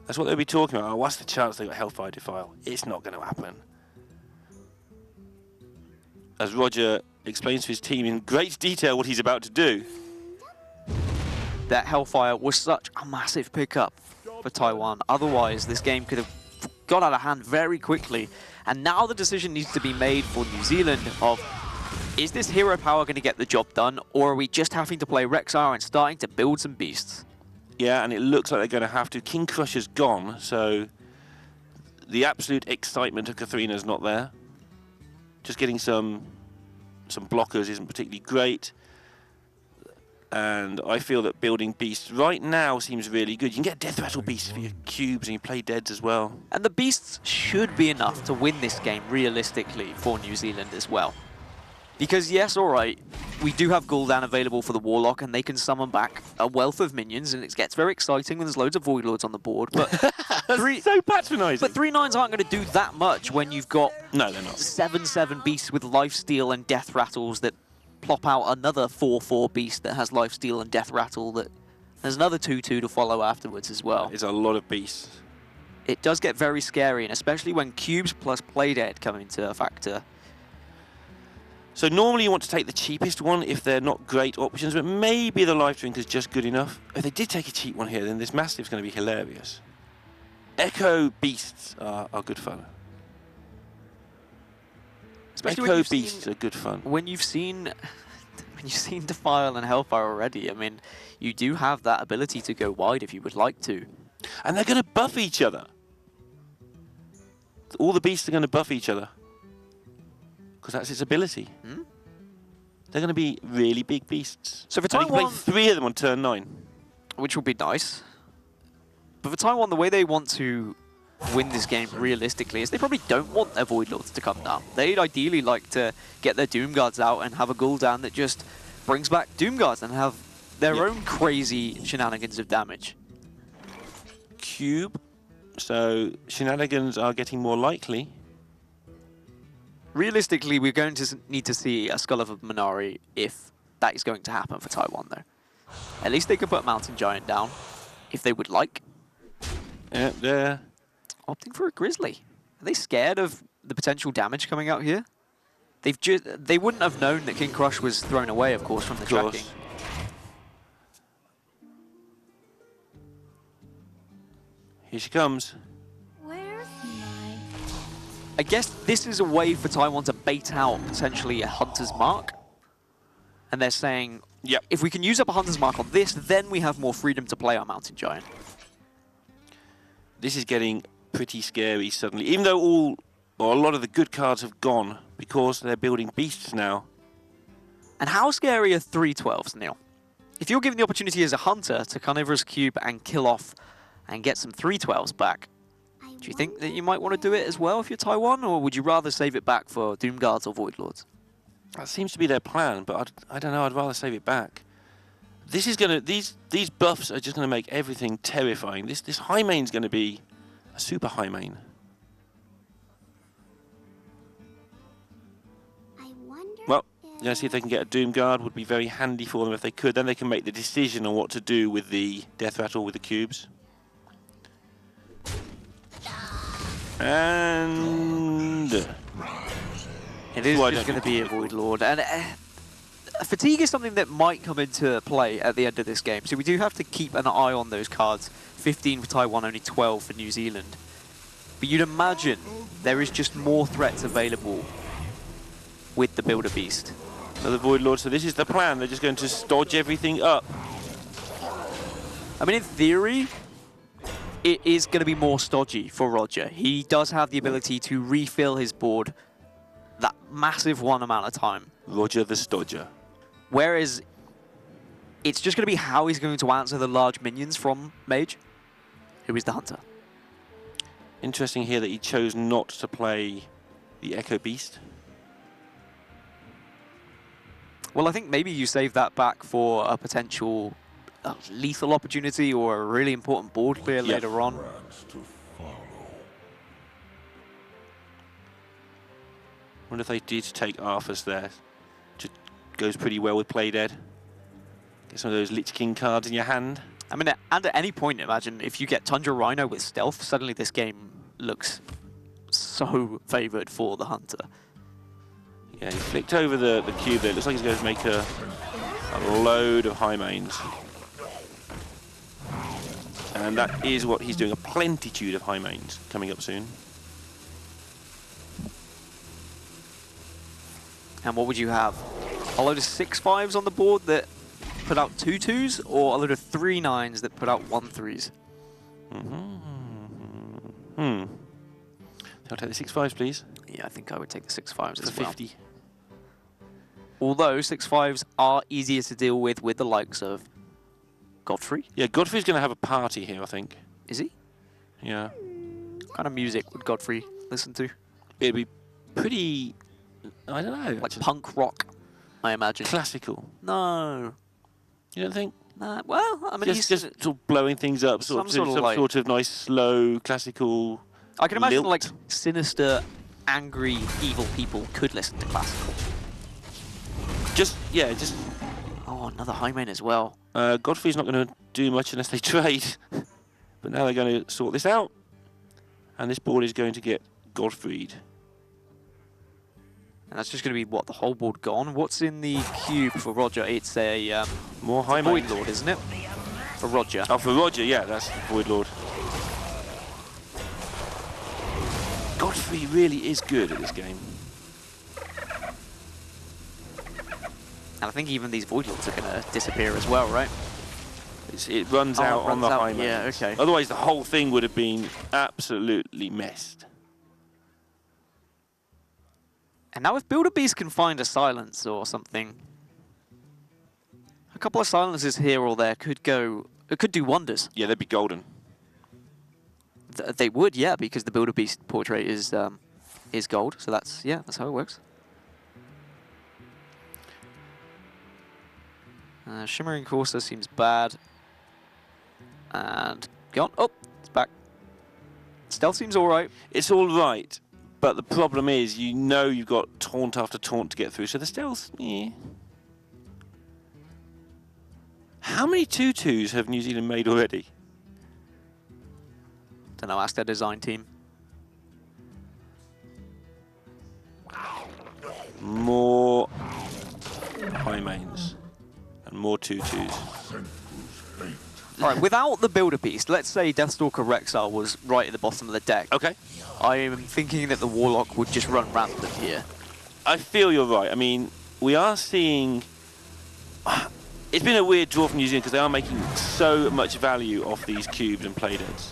That's what they'll be talking about. Oh, what's the chance they got Hellfire Defile? It's not going to happen. As Roger explains to his team in great detail what he's about to do. That Hellfire was such a massive pickup for Taiwan. Otherwise, this game could have got out of hand very quickly. And now the decision needs to be made for New Zealand of, is this hero power going to get the job done, or are we just having to play Rexar and starting to build some beasts? Yeah, and it looks like they're going to have to. King Crusher's gone, so the absolute excitement of Katharina's not there. Just getting some blockers isn't particularly great. And I feel that building beasts right now seems really good. You can get Death Rattle beasts for your cubes and you play deads as well. And the beasts should be enough to win this game realistically for New Zealand as well. Because yes, alright, we do have Gul'dan available for the Warlock and they can summon back a wealth of minions and it gets very exciting when there's loads of Void Lords on the board. But so patronising. But 3/9s aren't going to do that much when you've got no, they're not. 7/7 beasts with lifesteal and death rattles that plop out another 4/4 beast that has lifesteal and death rattle that there's another 2/2 to follow afterwards as well. It's a lot of beasts. It does get very scary, and especially when cubes plus play dead come into a factor. So normally you want to take the cheapest one if they're not great options, but maybe the Life Drink is just good enough. If they did take a cheap one here, then this Mastiff's going to be hilarious. Echo Beasts are good fun. Especially Echo Beasts are good fun. When you've seen Defile and Hellfire already, I mean, you do have that ability to go wide if you would like to. And they're going to buff each other. All the beasts are going to buff each other. Because that's its ability. Hmm? They're going to be really big beasts. So for and you can Taiwan, play 3 of them on turn 9. which will be nice. But for Taiwan, the way they want to win this game realistically is they probably don't want their Void Lords to come down. They'd ideally like to get their Doom Guards out and have a Gul'dan that just brings back Doom Guards and have their own crazy shenanigans of damage. Cube. So shenanigans are getting more likely. Realistically, we're going to need to see a Skull of a Minari if that is going to happen for Taiwan, though. At least they can put a Mountain Giant down, if they would like. Yeah, they're Opting for a Grizzly. Are they scared of the potential damage coming out here? They wouldn't have known that King Crush was thrown away, of course, from the tracking. Here she comes. Where's my... I guess this is a way for Taiwan to bait out potentially a Hunter's Mark. And they're saying, Yep. if we can use up a Hunter's Mark on this, then we have more freedom to play our Mountain Giant. This is getting pretty scary suddenly. Even though a lot of the good cards have gone because they're building beasts now. And how scary are 3/12s, Neil? If you're given the opportunity as a Hunter to Carnivorous Cube and kill off and get some 3/12s back, do you think that you might want to do it as well if you're Taiwan, or would you rather save it back for Doom Guards or Void Lords? That seems to be their plan, but I don't know, I'd rather save it back. This is gonna these buffs are just gonna make everything terrifying. This high main's gonna be a super high main. Well, yeah, see if they can get a Doom Guard would be very handy for them if they could. Then they can make the decision on what to do with the Death Rattle with the cubes. And It is just going to be a Void Lord. And fatigue is something that might come into play at the end of this game. So we do have to keep an eye on those cards. 15 for Taiwan, only 12 for New Zealand. But you'd imagine there is just more threats available with the Builder Beast. So the Void Lord, so this is the plan. They're just going to stodge everything up. I mean, in theory, it is going to be more stodgy for Roger. He does have the ability to refill his board that massive one amount of time. Roger the Stodger. Whereas it's just going to be how he's going to answer the large minions from Mage, who is the Hunter. Interesting here that he chose not to play the Echo Beast. Well, I think maybe you save that back for a potential lethal opportunity or a really important board clear later on. I wonder if they did take Arthas there. Just goes pretty well with Play Dead. Get some of those Lich King cards in your hand. I mean, and at any point, imagine if you get Tundra Rhino with stealth, suddenly this game looks so favoured for the Hunter. Yeah, he flicked over the cube there. It looks like he's going to make a load of high mains. And that is what he's doing, a plenitude of high mains coming up soon. And what would you have? A load of 6-5s on the board that put out 2-2s, or a load of 3-9s that put out 1-3s? I'll take the 6-5s, please. Yeah, I think I would take the 6-5s For as well. 50. Although 6-5s are easier to deal with the likes of Godfrey. Yeah, Godfrey's going to have a party here, I think. Is he? Yeah. What kind of music would Godfrey listen to? It'd be pretty, I don't know. Like punk rock, I imagine. Classical. No. You don't think? Nah, well, I mean, Just sort of blowing things up, some sort of nice, slow, classical. I can imagine lilt. like sinister, angry, evil people could listen to classical. Just. Oh, another high main as well. Godfrey's not going to do much unless they trade. But now they're going to sort this out. And this board is going to get Godfreyed. And that's just going to be, what, the whole board gone? What's in the cube for Roger? It's a more high Void mains. Lord, isn't it? For Roger. Oh, for Roger, yeah, that's Void Lord. Godfrey really is good at this game. And I think even these Void Lords are going to disappear as well, right? It runs out on the high mains. Yeah, okay. Otherwise, the whole thing would have been absolutely messed. And now if Builder Beast can find a silence or something, a couple of silences here or there could go, it could do wonders. Yeah, they'd be golden. They would, yeah, because the Builder Beast portrait is gold. So that's how it works. Shimmering Courser seems bad. And gone. Oh, it's back. Stealth seems all right. It's all right, but the problem is, you know, you've got taunt after taunt to get through. So the stealth, yeah. How many 2-2s have New Zealand made already? Don't know. Ask their design team. More high mains and more 2-2s. All right, without the Builder Beast, let's say Deathstalker Rexar was right at the bottom of the deck. Okay. I am thinking that the Warlock would just run rampant here. I feel you're right. I mean, we are seeing... It's been a weird draw from New Zealand because they are making so much value off these cubes and playdeads.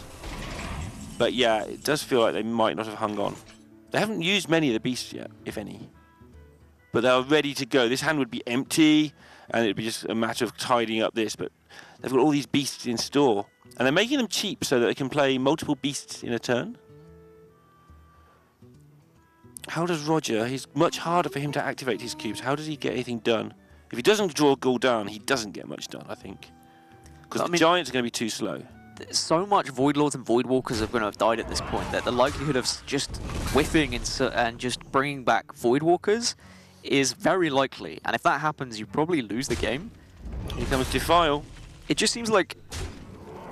But yeah, it does feel like they might not have hung on. They haven't used many of the beasts yet, if any. But they are ready to go. This hand would be empty, and it'd be just a matter of tidying up this, but they've got all these beasts in store. And they're making them cheap so that they can play multiple beasts in a turn. How does Roger? It's much harder for him to activate his cubes. How does he get anything done? If he doesn't draw Gul'dan, he doesn't get much done, I think. Because the Giants are going to be too slow. So much Void Lords and Void Walkers are going to have died at this point that the likelihood of just whiffing and just bringing back Void Walkers is very likely. And if that happens, you probably lose the game. Here comes Defile. It just seems like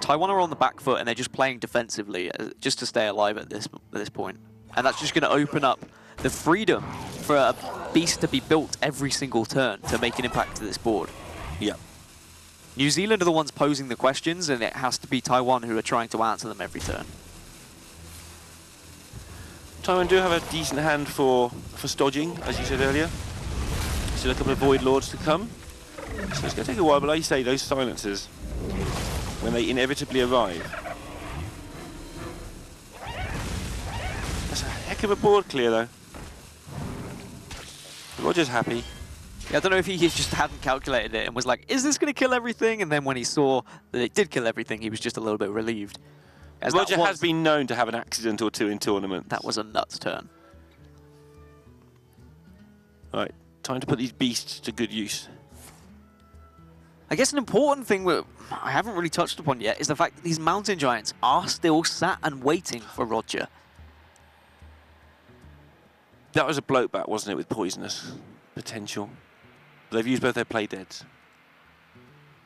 Taiwan are on the back foot and they're just playing defensively just to stay alive at this point. And that's just going to open up the freedom for a beast to be built every single turn to make an impact to this board. Yeah. New Zealand are the ones posing the questions, and it has to be Taiwan who are trying to answer them every turn. Taiwan do have a decent hand for stodging, as you said earlier. Still a couple of Void Lords to come. So it's going to take a while, but like you say, those silencers, when they inevitably arrive. That's a heck of a board clear, though. Roger's happy. Yeah, I don't know if he just hadn't calculated it and was like, is this going to kill everything? And then when he saw that it did kill everything, he was just a little bit relieved. As Roger has been known to have an accident or two in tournaments. That was a nuts turn. Right, time to put these beasts to good use. I guess an important thing I haven't really touched upon yet is the fact that these mountain giants are still sat and waiting for Roger. That was a bloat bat, wasn't it, with poisonous potential? They've used both their play deads.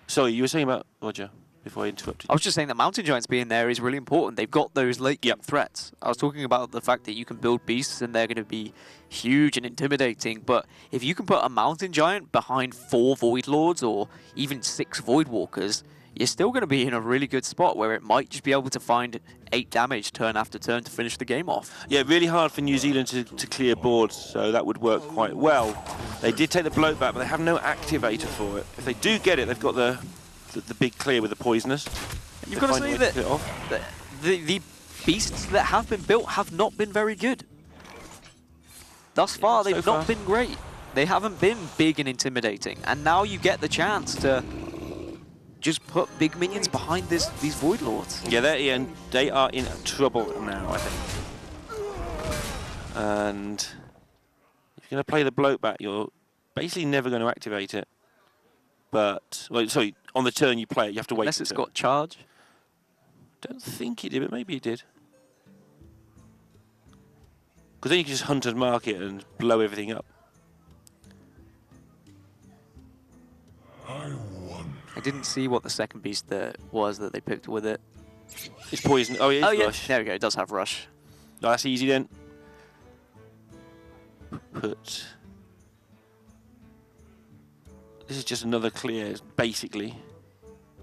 Sorry, you were saying about Roger? before I interrupted. I was just saying that Mountain Giants being there is really important. They've got those late game threats. I was talking about the fact that you can build beasts and they're going to be huge and intimidating, but if you can put a Mountain Giant behind 4 Void Lords or even 6 Void Walkers, you're still going to be in a really good spot where it might just be able to find 8 damage turn after turn to finish the game off. Yeah, really hard for New Zealand to clear boards, so that would work quite well. They did take the bloat back, but they have no activator for it. If they do get it, they've got the big clear with the poisonous. You've got to say that the beasts that have been built have not been very good. Thus far, they've not been great. They haven't been big and intimidating, and now you get the chance to just put big minions behind these Void Lords. Yeah, they are in trouble now, I think. And if you're going to play the bloat back, you're basically never going to activate it. But, well, sorry, on the turn you play it, you have to wait. Unless it's got charge. Don't think it did, but maybe it did. Because then you can just hunt and mark it and blow everything up. I didn't see what the second beast that was that they picked with it. It's poison. Oh, it is rush. There we go. It does have rush. Oh, that's easy then. Put. This is just another clear, basically.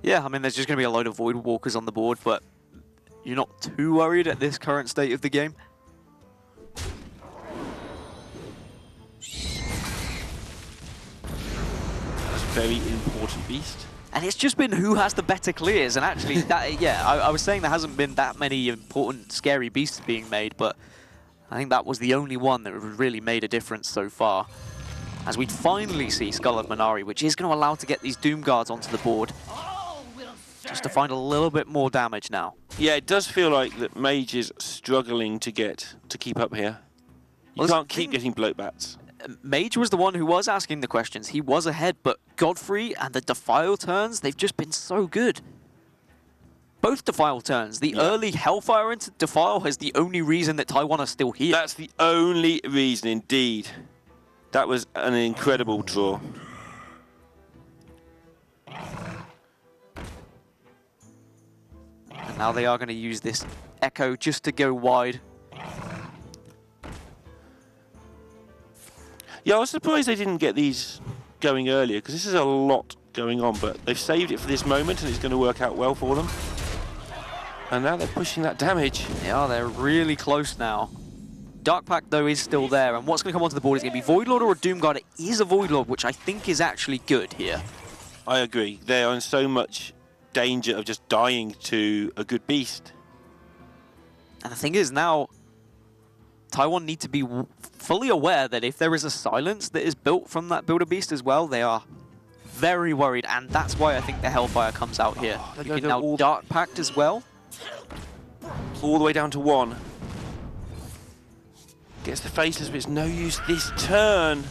Yeah, I mean, there's just going to be a load of Void Walkers on the board, but you're not too worried at this current state of the game. That's a very important beast. And it's just been who has the better clears, and actually, that I was saying there hasn't been that many important, scary beasts being made, but I think that was the only one that really made a difference so far. As we'd finally see Skull of Minari, which is going to allow to get these Doom Guards onto the board, just to find a little bit more damage now. Yeah, it does feel like that Mage is struggling to keep up here. You can't keep getting bloat bats. Mage was the one who was asking the questions. He was ahead, but Godfrey and the Defile turns, they've just been so good. Both Defile turns. The early Hellfire into Defile is the only reason that Taiwan are still here. That's the only reason, indeed. That was an incredible draw. And now they are going to use this Echo just to go wide. Yeah, I was surprised they didn't get these going earlier, because this is a lot going on, but they've saved it for this moment, and it's going to work out well for them. And now they're pushing that damage. Yeah, they're really close now. Dark Pact, though, is still there, and what's going to come onto the board is going to be Void Lord or a Doom Guard. It is a Void Lord, which I think is actually good here. I agree. They are in so much danger of just dying to a good beast. And the thing is, now, Taiwan need to be fully aware that if there is a silence that is built from that Builder Beast as well, they are very worried, and that's why I think the Hellfire comes out here. You can now Dark Pact as well. All the way down to 1. Gets the faceless, but it's no use this turn.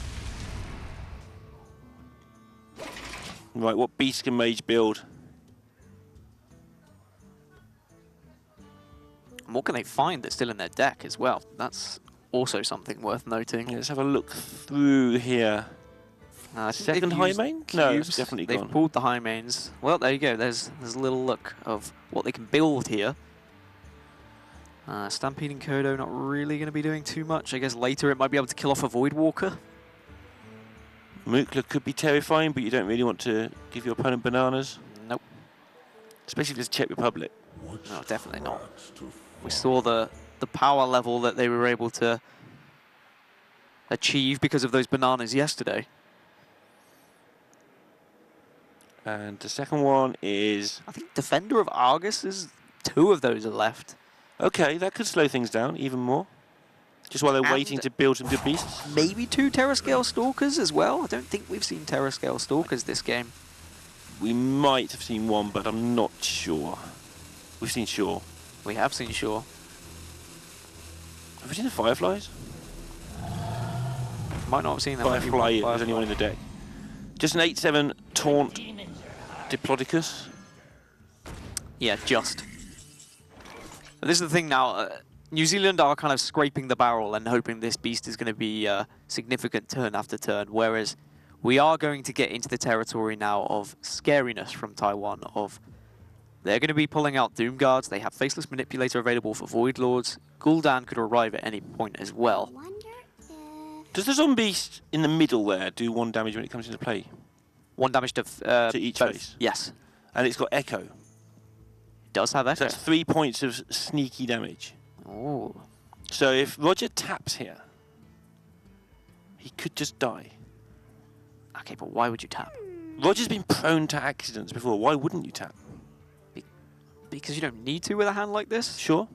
Right, what beast can Mage build? And what can they find that's still in their deck as well? That's also something worth noting. Yeah, let's have a look through here. Second high main? No, it's definitely gone. They've pulled the high mains. Well, there you go. There's a little look of what they can build here. Stampeding Kodo not really going to be doing too much. I guess later it might be able to kill off a Void Walker. Mukla could be terrifying, but you don't really want to give your opponent bananas. Nope. Especially if it's Czech Republic. No, definitely not. We saw the power level that they were able to achieve because of those bananas yesterday. And the second one is... I think Defender of Argus is 2 of those are left. Okay, that could slow things down even more. Just while they're waiting to build some good beasts. Maybe 2 Terrascale Stalkers as well. I don't think we've seen Terrascale Stalkers this game. We might have seen 1, but I'm not sure. We've seen Shaw. We have seen Shaw. Have we seen the Fireflies? Might not have seen that. Firefly, there's only one in the deck. Just an 8/7 Taunt Diplodocus. Yeah, just. But this is the thing now. New Zealand are kind of scraping the barrel and hoping this beast is going to be significant turn after turn, whereas we are going to get into the territory now of scariness from Taiwan, of They're going to be pulling out Doom Guards. They have Faceless Manipulator available for Void Lords. Gul'dan could arrive at any point as well. Wonder if... Does the zombie in the middle there do 1 damage when it comes into play? 1 damage to each both. face? Yes. And it's got Echo. It does have So Echo. that's 3 points of sneaky damage. Oh. So if Roger taps here, he could just die. Okay, but why would you tap? Roger's been prone to accidents before. Why wouldn't you tap? Because you don't need to with a hand like this. Sure.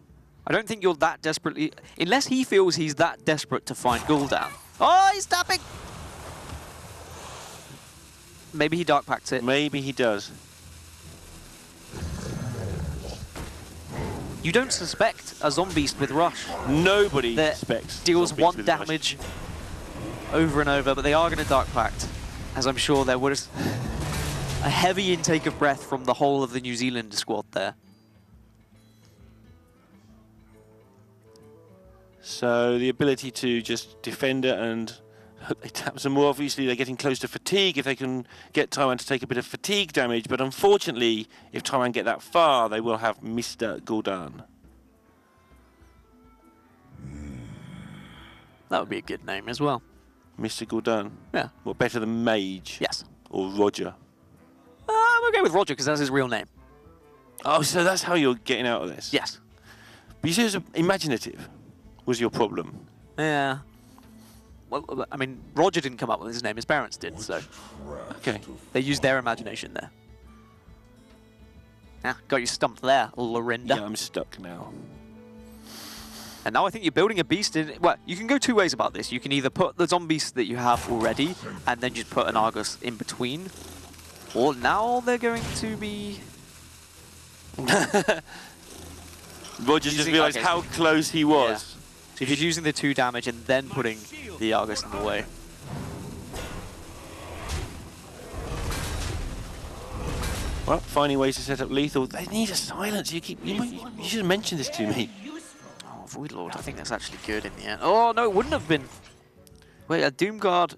I don't think you're that desperately... Unless he feels he's that desperate to find Gul'dan. Oh, he's tapping! Maybe he Dark Pacts it. Maybe he does. You don't suspect a Zombeast with Rush. Nobody That expects. deals zombies 1 with rush. damage over and over, but they are going to Dark Pact, as I'm sure there was a heavy intake of breath from the whole of the New Zealand squad there. So the ability to just defend it and hope they tap some more. Obviously, they're getting close to fatigue if they can get Taiwan to take a bit of fatigue damage. But unfortunately, if Taiwan get that far, they will have Mr. Gul'dan. That would be a good name as well. Mr. Gul'dan. Yeah. What, better than Mage? Yes. Or Roger? I'm okay with Roger because that's his real name. Oh, so that's how you're getting out of this? Yes. But you say it was imaginative was your problem. Yeah. Well, I mean, Roger didn't come up with his name, his parents did, so Okay. they used their imagination there. Yeah, got you stumped there, Lorinda. Yeah, I'm stuck now. And now I think you're building a beast in... Well, you can go 2 ways about this. You can either put the zombies that you have already and then just put an Argus in between. Or now they're going to be... Roger's just realised okay, how close he was. So if you're using the 2 damage and then putting the Argus in the way. Well, finding ways to set up lethal. They need a silence. You should have mentioned this to me. Oh, Void Lord, I think that's actually good in the end. Oh, no, it wouldn't have been. Wait, a Doom Guard,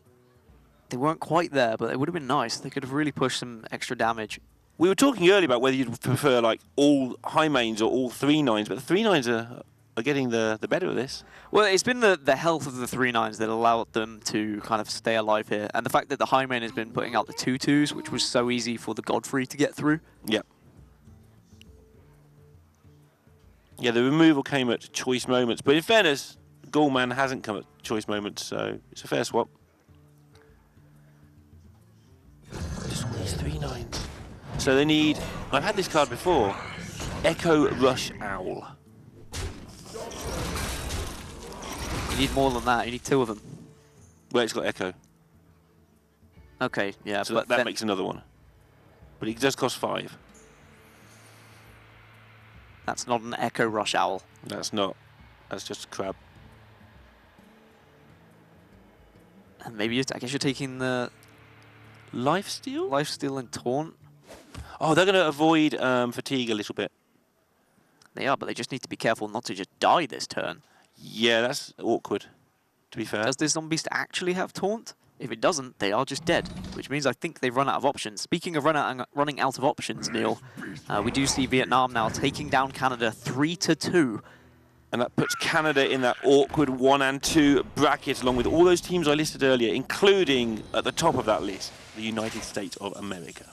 they weren't quite there, but it would have been nice. They could have really pushed some extra damage. We were talking earlier about whether you'd prefer like all high mains or all 3-9s, but the 3-9s are getting the better of this. Well, it's been the health of the 3-9s that allowed them to kind of stay alive here. And the fact that the high main has been putting out the 2-2s, which was so easy for the Godfrey to get through. Yep. Yeah, the removal came at choice moments, but in fairness, Gul'dan hasn't come at choice moments, so it's a fair swap. Just all these 3-9s. So they need, I've had this card before, Echo Rush Owl. You need more than that. You need 2 of them. Well, it's got Echo, Okay, yeah, so but that then makes another one. But it does cost 5. that's not an Echo Rush Owl. That's not, that's just a crab. And maybe I guess you're taking the Lifesteal? Lifesteal and Taunt. Oh, they're going to avoid fatigue a little bit. They are, but they just need to be careful not to just die this turn. Yeah, that's awkward, to be fair. Does this Zombeast actually have Taunt? If it doesn't, they are just dead, which means I think they've run out of options. Speaking of running out of options, Neil, we do see Vietnam now taking down Canada 3-2. And that puts Canada in that awkward 1 and 2 bracket, along with all those teams I listed earlier, including at the top of that list, the United States of America.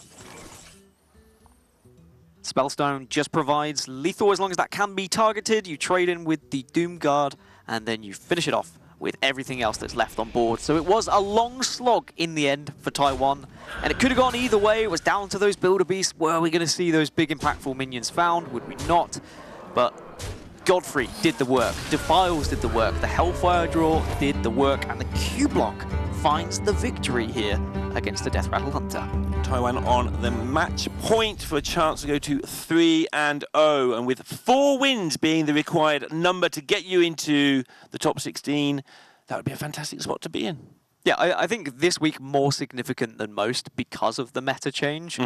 Spellstone just provides lethal as long as that can be targeted. You trade in with the Doom Guard, and then you finish it off with everything else that's left on board. So it was a long slog in the end for Taiwan, and it could have gone either way. It was down to those Builder Beasts. Were we going to see those big impactful minions found? Would we not? But Godfrey did the work. Defiles did the work. The Hellfire Draw did the work, and the Q-Block finds the victory here against the Death Rattle Hunter. Taiwan on the match point for a chance to go to 3-0, and with 4 wins being the required number to get you into the top 16, that would be a fantastic spot to be in. Yeah, I think this week more significant than most because of the meta change,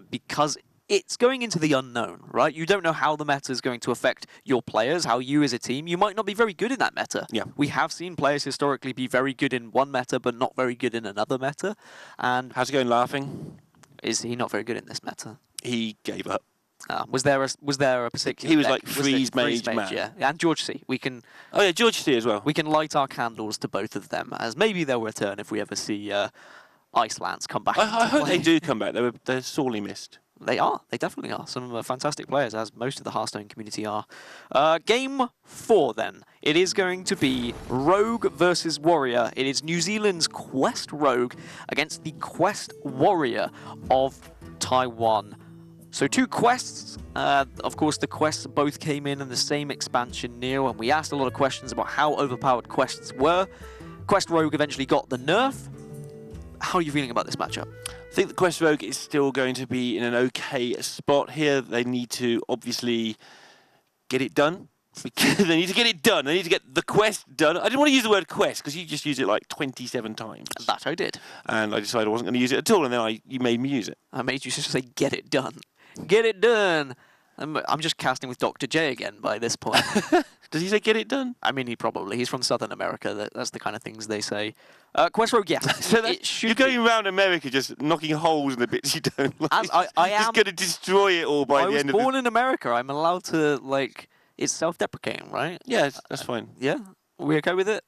because it's going into the unknown, right? You don't know how the meta is going to affect your players, how you as a team. You might not be very good in that meta. Yeah. We have seen players historically be very good in one meta, but not very good in another meta. And how's it going, Laughing? is he not very good in this meta? He gave up. Was there a particular? He was deck? like Freeze Mage man. Yeah, and George C. We can. Oh yeah, George C as well. We can light our candles to both of them, as maybe they'll return if we ever see Icelands come back. I hope they do come back. They're sorely missed. They are. They definitely are. Some fantastic players, as most of the Hearthstone community are. Game 4, then. It is going to be Rogue versus Warrior. It is New Zealand's Quest Rogue against the Quest Warrior of Taiwan. So 2 quests. Of course, the quests both came in the same expansion, Neil, and we asked a lot of questions about how overpowered quests were. Quest Rogue eventually got the nerf. How are you feeling about this matchup? I think the Quest Rogue is still going to be in an okay spot here. They need to obviously get it done. They need to get it done. They need to get the quest done. I didn't want to use the word quest because you just used it like 27 times. That I did. And I decided I wasn't going to use it at all, and then you made me use it. I made you just say, get it done. Get it done. I'm just casting with Dr. J again by this point. Does he say get it done? I mean, he's from Southern America. That's the kind of things they say. Quest Rogue, yes. So you're going around America just knocking holes in the bits you don't like. As I am. Just going to destroy it all by the end of it. I was born in America. I'm allowed to, like, it's self-deprecating, right? Yeah, that's fine. Yeah? Are we okay with it?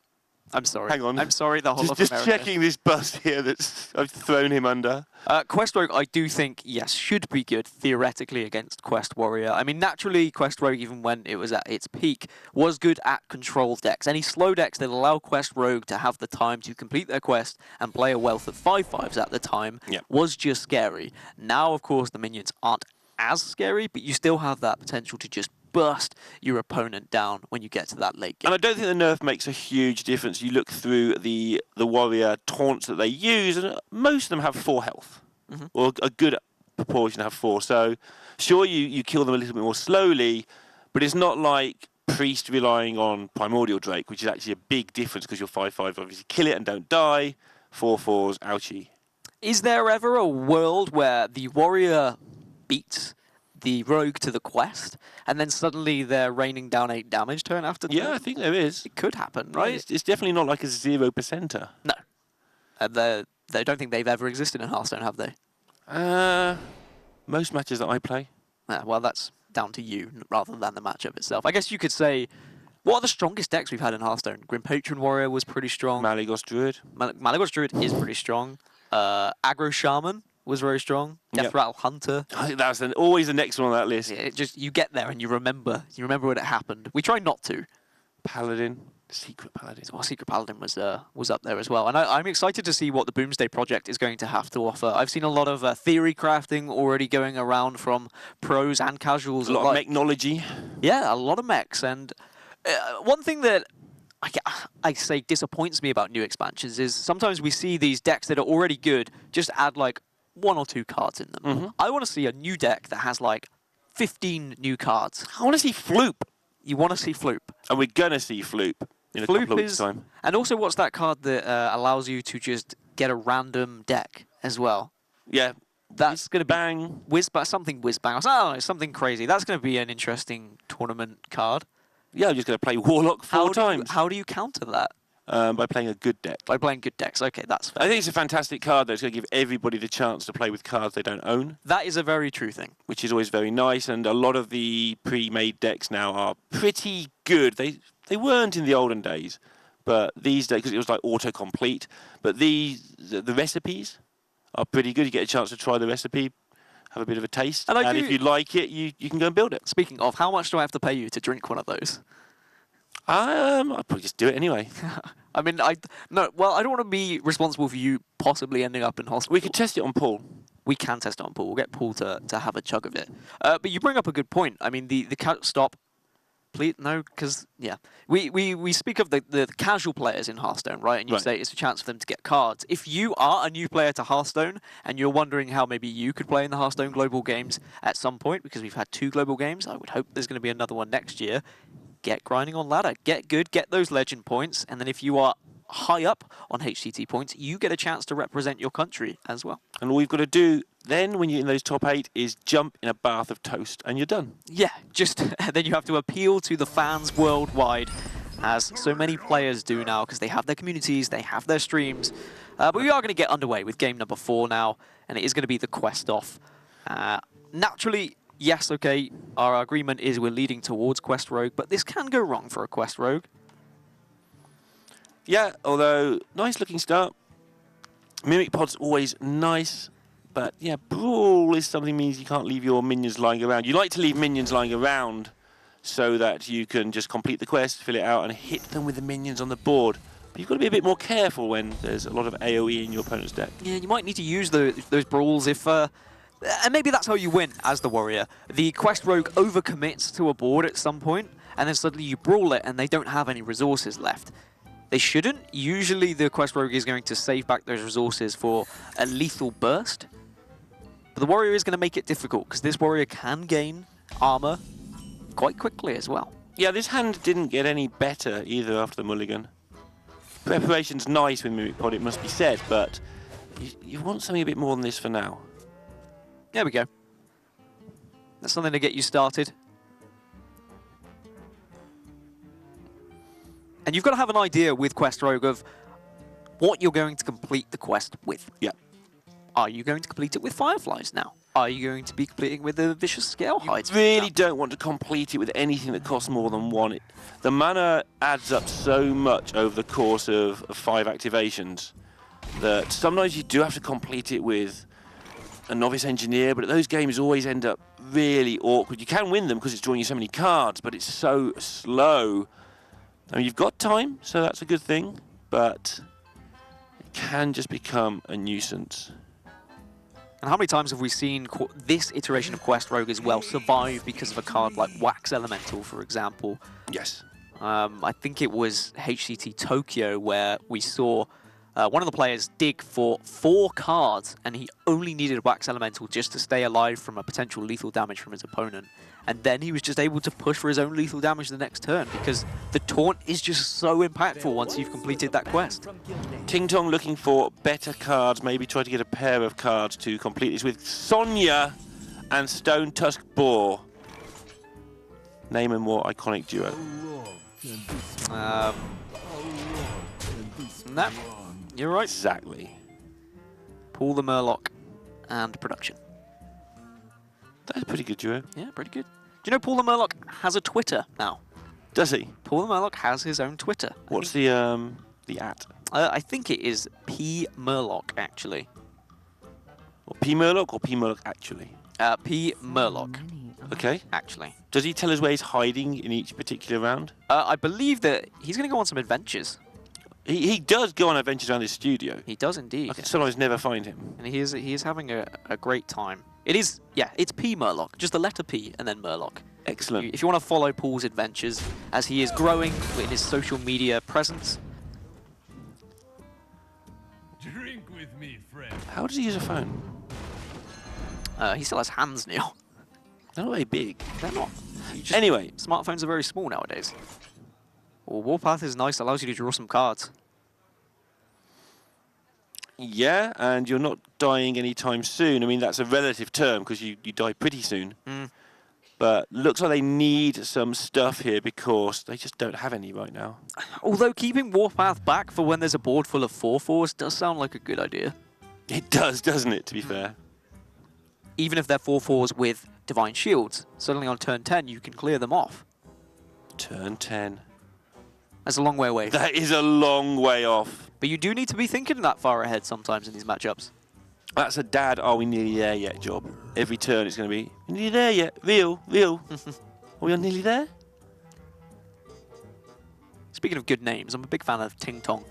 I'm sorry. Hang on. I'm sorry, the whole of just America. checking this bus here that I've thrown him under. Quest Rogue, I do think, yes, should be good theoretically against Quest Warrior. I mean, naturally, Quest Rogue, even when it was at its peak, was good at control decks. Any slow decks that allow Quest Rogue to have the time to complete their quest and play a wealth of 5/5s at the time was just scary. Now, of course, the minions aren't as scary, but you still have that potential to just burst your opponent down when you get to that late game. And I don't think the nerf makes a huge difference. You look through the warrior taunts that they use, and most of them have 4 health, or a good proportion have 4. So sure, you kill them a little bit more slowly, but it's not like Priest relying on Primordial Drake, which is actually a big difference because you're 5/5, obviously kill it and don't die. 4/4s, ouchie. Is there ever a world where the warrior beats the rogue to the quest, and then suddenly they're raining down 8 damage turn after turn? Yeah, I think there is. It could happen, right? It's definitely not like a 0%er. No. They don't think they've ever existed in Hearthstone, have they? Most matches that I play. Well, that's down to you rather than the matchup itself. I guess you could say, what are the strongest decks we've had in Hearthstone? Grim Patron Warrior was pretty strong. Malygos Druid. Malygos Druid is pretty strong. Aggro Shaman was very strong. Death Rattle Hunter. I think that's always the next one on that list. Yeah, you get there and you remember when it happened. We try not to. Paladin, Secret Paladin. Well, Secret Paladin was up there as well, and I'm excited to see what the Boomsday project is going to have to offer. I've seen a lot of theory crafting already going around from pros and casuals. A lot of mechnology. Yeah, a lot of mechs, and one thing that I say disappoints me about new expansions is sometimes we see these decks that are already good just add like 1 or 2 cards in them. I want to see a new deck that has like 15 new cards. I want to see Floop. You want to see Floop. And we're going to see Floop in a couple of weeks' time. And also, what's that card that allows you to just get a random deck as well? Yeah. That's going to be Bang. something whiz bang. I don't know, something crazy. That's going to be an interesting tournament card. Yeah, I'm just going to play Warlock 4 times. How do you counter that? By playing a good deck. By playing good decks. Okay, that's fair. I think it's a fantastic card, though. It's going to give everybody the chance to play with cards they don't own. That is a very true thing. Which is always very nice, and a lot of the pre-made decks now are pretty good. They weren't in the olden days, but these days, because it was like autocomplete, but the recipes are pretty good. You get a chance to try the recipe, have a bit of a taste, and if you like it, you can go and build it. Speaking of, how much do I have to pay you to drink one of those? I'd probably just do it anyway. I mean, I don't want to be responsible for you possibly ending up in hospital. We could test it on Paul. We can test it on Paul. We'll get Paul to have a chug of it. But you bring up a good point. I mean, the stop. Please, no, because, yeah. We speak of the casual players in Hearthstone, right? And you say it's a chance for them to get cards. If you are a new player to Hearthstone and you're wondering how maybe you could play in the Hearthstone Global Games at some point, because we've had 2 Global Games, I would hope there's going to be another one next year. Get grinding on ladder, get good, get those legend points, and then if you are high up on HCT points, you get a chance to represent your country as well. And all you've got to do then, when you're in those top 8, is jump in a bath of toast, and you're done. Yeah, just then you have to appeal to the fans worldwide, as so many players do now, because they have their communities, they have their streams. But we are going to get underway with game number 4 now, and it is going to be the quest off. Naturally, yes, okay, our agreement is we're leading towards Quest Rogue, but this can go wrong for a Quest Rogue. Yeah, although nice looking start. Mimic Pod's always nice, but yeah, Brawl is something means you can't leave your minions lying around. You like to leave minions lying around so that you can just complete the quest, fill it out, and hit them with the minions on the board. But you've got to be a bit more careful when there's a lot of AoE in your opponent's deck. Yeah, you might need to use those brawls if... and maybe that's how you win as the warrior. The Quest Rogue overcommits to a board at some point, and then suddenly you brawl it and they don't have any resources left. They shouldn't. Usually the Quest Rogue is going to save back those resources for a lethal burst. But the warrior is going to make it difficult, because this warrior can gain armor quite quickly as well. Yeah, this hand didn't get any better either after the mulligan. Preparation's nice with Mimic Pod, it must be said, but you want something a bit more than this for now. There we go. That's something to get you started. And you've got to have an idea with Quest Rogue of what you're going to complete the quest with. Yeah. Are you going to complete it with Fireflies now? Are you going to be completing with the Vicious Scale Hides? You really don't want to complete it with anything that costs more than one. The mana adds up so much over the course of 5 activations that sometimes you do have to complete it with a Novice Engineer, but those games always end up really awkward. You can win them because it's drawing you so many cards, but it's so slow. I mean, you've got time, so that's a good thing, but it can just become a nuisance. And how many times have we seen this iteration of Quest Rogue as well survive because of a card like Wax Elemental, for example? Yes. I think it was HCT Tokyo where we saw one of the players dig for 4 cards, and he only needed Wax Elemental just to stay alive from a potential lethal damage from his opponent. And then he was just able to push for his own lethal damage the next turn, because the taunt is just so impactful once you've completed that quest. Ting Tong looking for better cards, maybe try to get a pair of cards to complete this with Sonya and Stone Tusk Boar. Name a more iconic duo. No, you're right. Exactly. Paul the Murloc and Production. That's a pretty good duo. Yeah, pretty good. Do you know Paul the Murloc has a Twitter now? Does he? Paul the Murloc has his own Twitter. What's the at? I think it is P Murloc, actually. Or P Murloc or P Murloc actually? P Murloc. Okay. Actually. Does he tell us where he's hiding in each particular round? I believe that he's going to go on some adventures. He does go on adventures around his studio. He does indeed. I can sometimes never find him. And he is having a great time. It is, yeah, it's P Murloc. Just the letter P and then Murloc. Excellent. If you want to follow Paul's adventures as he is growing in his social media presence. Drink with me, friend. How does he use a phone? He still has hands, Neil. They're not very big. They're not. Anyway. Smartphones are very small nowadays. Well, Warpath is nice, allows you to draw some cards. Yeah, and you're not dying anytime soon. I mean, that's a relative term because you die pretty soon. Mm. But looks like they need some stuff here because they just don't have any right now. Although keeping Warpath back for when there's a board full of 4/4s does sound like a good idea. It does, doesn't it, to be fair? Even if they're 4/4s with Divine Shields, suddenly on turn 10 you can clear them off. Turn 10. That's a long way away. That is a long way off. But you do need to be thinking that far ahead sometimes in these matchups. That's a dad, are we nearly there yet job. Every turn it's going to be, we nearly there yet? Real. Are we nearly there? Speaking of good names, I'm a big fan of Ting Tong.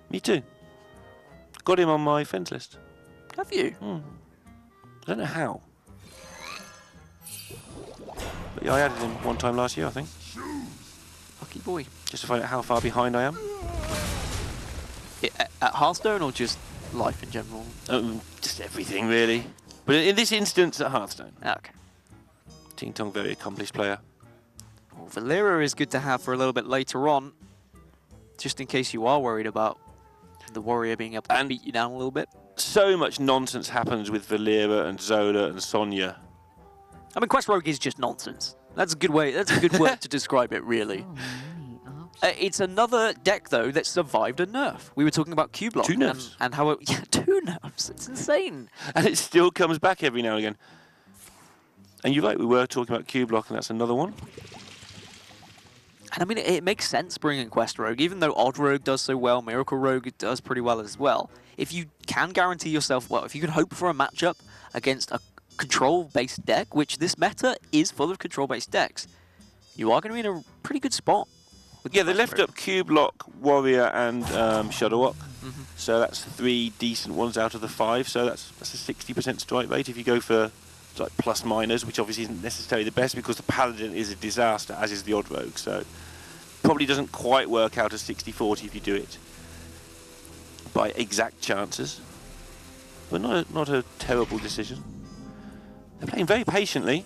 Me too. Got him on my friends list. Have you? I don't know how. But yeah, I added him one time last year, I think. Lucky boy. Just to find out how far behind I am. At Hearthstone or just life in general? Just everything, really. But in this instance, at Hearthstone. Okay. Ting Tong, very accomplished player. Well, Valera is good to have for a little bit later on, just in case you are worried about the warrior being able to beat you down a little bit. So much nonsense happens with Valera and Zola and Sonya. I mean, Quest Rogue is just nonsense. That's a good way. That's a good word to describe it, really. It's another deck, though, that survived a nerf. We were talking about Q-Block. 2 nerfs. And how it... Yeah, 2 nerfs. It's insane. And it still comes back every now and again. And you're right, we were talking about Q-Block, and that's another one. And I mean, it makes sense bringing Quest Rogue, even though Odd Rogue does so well, Miracle Rogue does pretty well as well. If you can guarantee yourself, well, if you can hope for a matchup against a control-based deck, which this meta is full of control-based decks, you are going to be in a pretty good spot. Yeah, they left up Q-Block, Warrior, and Shadowwalk. So that's 3 decent ones out of the 5. So that's a 60% strike rate. If you go for like plus minors, which obviously isn't necessarily the best because the Paladin is a disaster, as is the Odd Rogue. So probably doesn't quite work out as 60-40 if you do it by exact chances. But not a terrible decision. They're playing very patiently.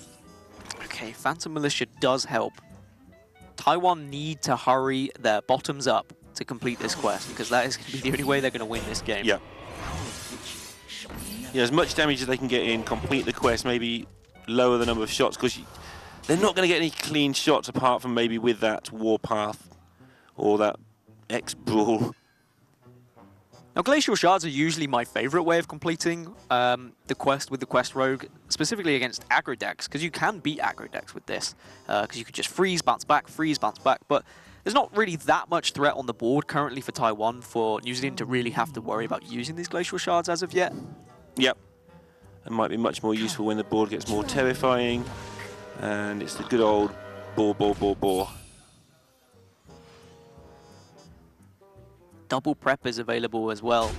Okay, Phantom Militia does help. Taiwan need to hurry their bottoms up to complete this quest, because that is going to be the only way they're going to win this game. Yeah. Yeah, as much damage as they can get in, complete the quest, maybe lower the number of shots, because they're not going to get any clean shots apart from maybe with that Warpath or that X-Brawl. Now, Glacial Shards are usually my favourite way of completing the quest with the Quest Rogue, specifically against aggro decks, because you can beat aggro decks with this, because you could just freeze, bounce back, but there's not really that much threat on the board currently for Taiwan for New Zealand to really have to worry about using these Glacial Shards as of yet. Yep. It might be much more useful when the board gets more terrifying, and it's the good old bore. Double prep is available as well.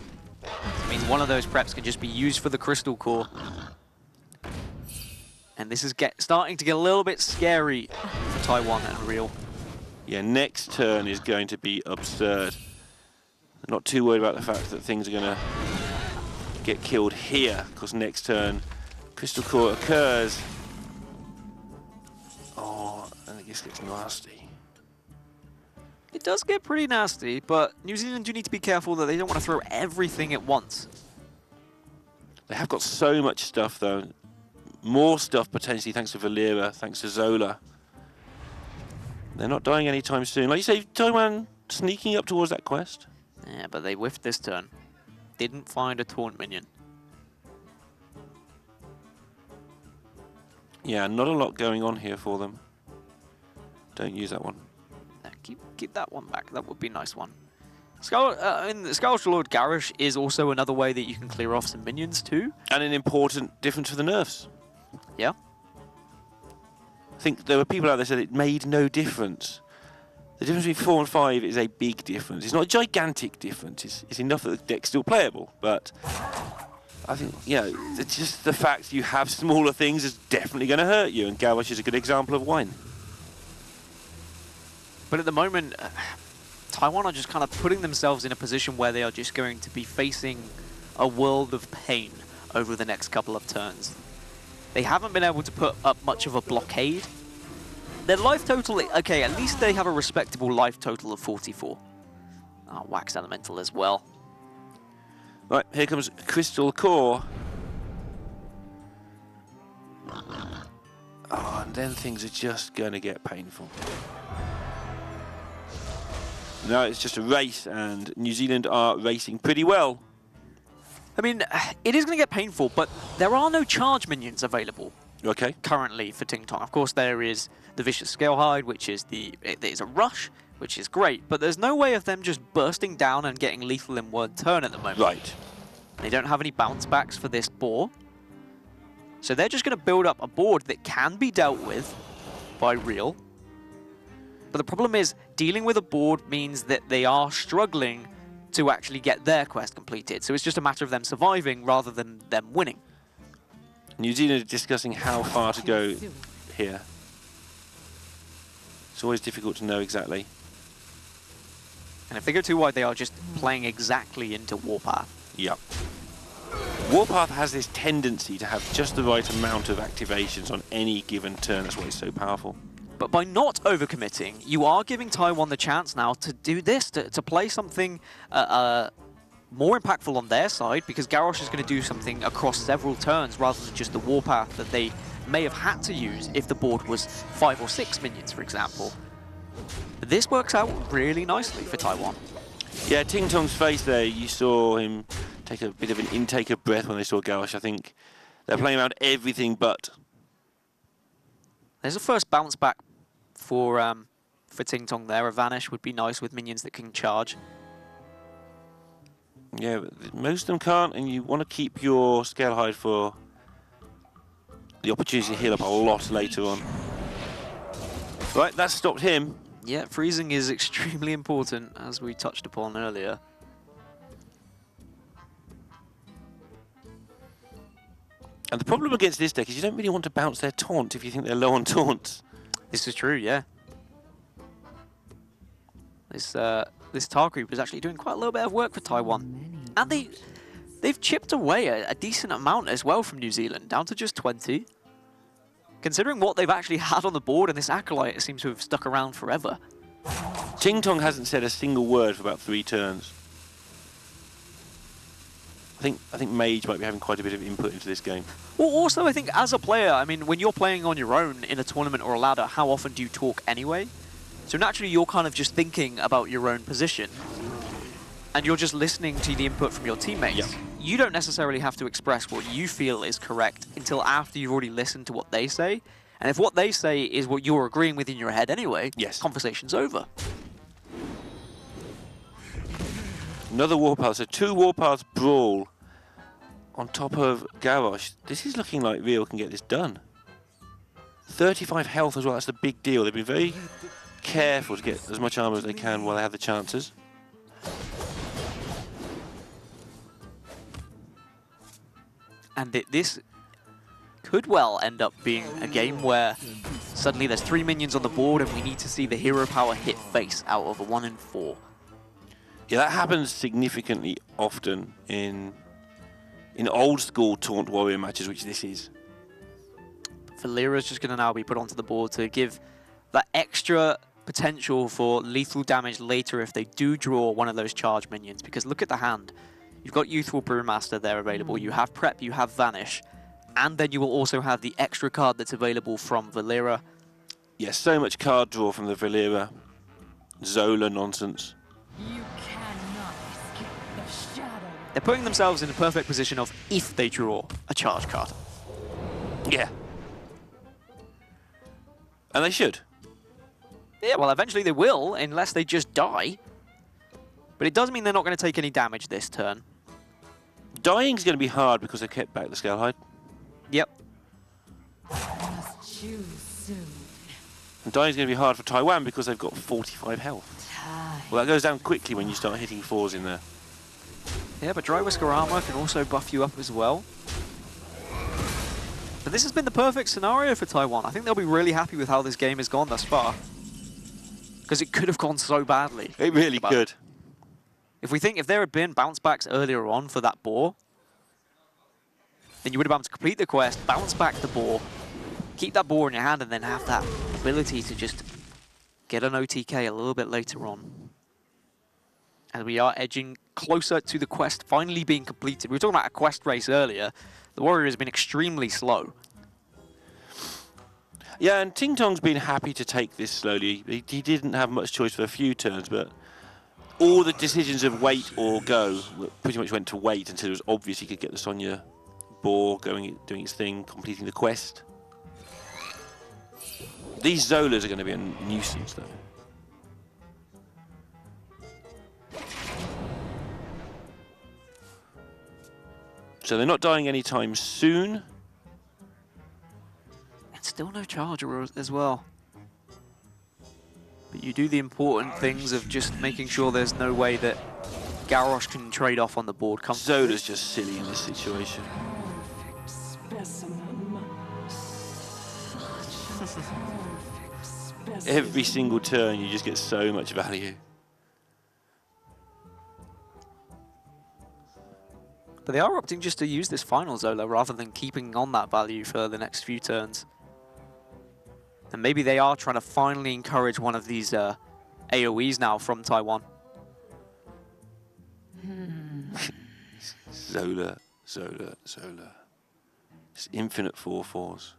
It means one of those preps can just be used for the Crystal Core. And this is starting to get a little bit scary for Taiwan and Real. Yeah, next turn is going to be absurd. I'm not too worried about the fact that things are going to get killed here, because next turn Crystal Core occurs. Oh, and it just gets nasty. It does get pretty nasty, but New Zealand do need to be careful that they don't want to throw everything at once. They have got so much stuff, though. More stuff, potentially, thanks to Valera, thanks to Zola. They're not dying anytime soon. Like you say, Taiwan sneaking up towards that quest. Yeah, but they whiffed this turn. Didn't find a taunt minion. Yeah, not a lot going on here for them. Don't use that one. Keep that one back. That would be a nice one. Scourge Lord Garish is also another way that you can clear off some minions too. And an important difference for the nerfs. Yeah. I think there were people out there said it made no difference. The difference between 4 and 5 is a big difference. It's not a gigantic difference. It's enough that the deck's still playable. But I think, yeah, it's just the fact you have smaller things is definitely going to hurt you. And Garish is a good example of wine. But at the moment, Taiwan are just kind of putting themselves in a position where they are just going to be facing a world of pain over the next couple of turns. They haven't been able to put up much of a blockade. Their life total, okay, at least they have a respectable life total of 44. Wax Elemental as well. Right, here comes Crystal Core. Oh, and then things are just going to get painful. No, it's just a race, and New Zealand are racing pretty well. I mean, it is going to get painful, but there are no charge minions available. Okay. Currently for Ting Tong. Of course, there is the Vicious Scalehide, which is it is a rush, which is great, but there's no way of them just bursting down and getting lethal in one turn at the moment. Right. They don't have any bounce backs for this boar. So they're just going to build up a board that can be dealt with by Real. But the problem is, dealing with a board means that they are struggling to actually get their quest completed. So it's just a matter of them surviving rather than them winning. New Zealand are discussing how far to go here. It's always difficult to know exactly. And if they go too wide, they are just playing exactly into Warpath. Yep. Warpath has this tendency to have just the right amount of activations on any given turn. That's why it's so powerful. But by not overcommitting, you are giving Taiwan the chance now to do this, to play something more impactful on their side, because Garrosh is going to do something across several turns rather than just the Warpath that they may have had to use if the board was 5 or 6 minions, for example. But this works out really nicely for Taiwan. Yeah, Ting Tong's face there, you saw him take a bit of an intake of breath when they saw Garrosh. I think they're playing around everything but There's a first bounce back for Ting Tong there. A Vanish would be nice with minions that can charge. Yeah, but most of them can't, and you want to keep your Scale Hide for the opportunity to heal up a lot later on. Right, that stopped him. Yeah, freezing is extremely important, as we touched upon earlier. And the problem against this deck is you don't really want to bounce their taunt if you think they're low on taunts. This is true, yeah. This Tar Creep is actually doing quite a little bit of work for Taiwan. And they've chipped away a decent amount as well from New Zealand, down to just 20. Considering what they've actually had on the board, and this Acolyte seems to have stuck around forever. Ting Tong hasn't said a single word for about 3 turns. I think Mage might be having quite a bit of input into this game. Well, also, I think as a player, I mean, when you're playing on your own in a tournament or a ladder, how often do you talk anyway? So naturally, you're kind of just thinking about your own position, and you're just listening to the input from your teammates. Yep. You don't necessarily have to express what you feel is correct until after you've already listened to what they say. And if what they say is what you're agreeing with in your head anyway, yes, conversation's over. Another Warpath, so 2 Warpaths brawl on top of Garrosh. This is looking like Real can get this done. 35 health as well, that's the big deal. They've been very careful to get as much armor as they can while they have the chances. And this could well end up being a game where suddenly there's 3 minions on the board and we need to see the hero power hit face out of a 1 in 4. Yeah, that happens significantly often in old school Taunt Warrior matches, which this is. Valera's just going to now be put onto the board to give that extra potential for lethal damage later if they do draw one of those charge minions. Because look at the hand. You've got Youthful Brewmaster there available, you have Prep, you have Vanish, and then you will also have the extra card that's available from Valera. Yeah, so much card draw from the Valera Zola nonsense. You cannot escape the shadow. They're putting themselves in a perfect position of if they draw a charge card. Yeah. And they should. Yeah, well, eventually they will, unless they just die. But it does mean they're not going to take any damage this turn. Dying's going to be hard because they kept back the Scale Hide. Yep. Must choose soon. And dying's going to be hard for Taiwan because they've got 45 health. Time. Well, that goes down quickly when you start hitting 4s in there. Yeah, but Dry Whisker Armor can also buff you up as well. But this has been the perfect scenario for Taiwan. I think they'll be really happy with how this game has gone thus far. Because it could have gone so badly. It really could. If there had been bounce backs earlier on for that boar, then you would have been able to complete the quest, bounce back the boar, keep that boar in your hand, and then have that ability to just get an OTK a little bit later on. And we are edging closer to the quest finally being completed. We were talking about a quest race earlier. The Warrior has been extremely slow. Yeah, and Ting Tong's been happy to take this slowly. He didn't have much choice for a few turns, but all the decisions of wait or go pretty much went to wait until it was obvious he could get the Sonya boar going, doing its thing, completing the quest. These Zolas are going to be a nuisance, though. So they're not dying anytime soon. And still no charger as well. But you do the important things of just making sure there's no way that Garrosh can trade off on the board. Zola's just silly in this situation. Perfect specimen. Such a perfect specimen. Every single turn you just get so much value. But they are opting just to use this final Zola rather than keeping on that value for the next few turns. And maybe they are trying to finally encourage one of these AoEs now from Taiwan. Zola, Zola, Zola. It's infinite 4/4s.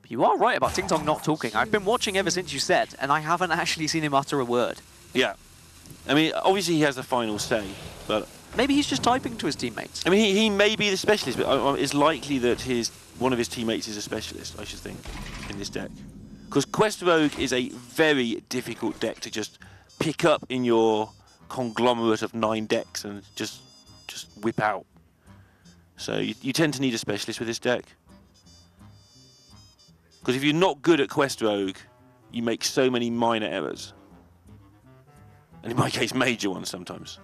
But you are right about Ting Tong not talking. I've been watching ever since you said, and I haven't actually seen him utter a word. Yeah. I mean, obviously he has the final say, but Maybe he's just typing to his teammates. I mean, he may be the specialist, but it's likely that one of his teammates is a specialist, I should think, in this deck. Because Quest Rogue is a very difficult deck to just pick up in your conglomerate of 9 decks and just whip out. So you tend to need a specialist with this deck. Because if you're not good at Quest Rogue, you make so many minor errors. And in my case, major ones sometimes.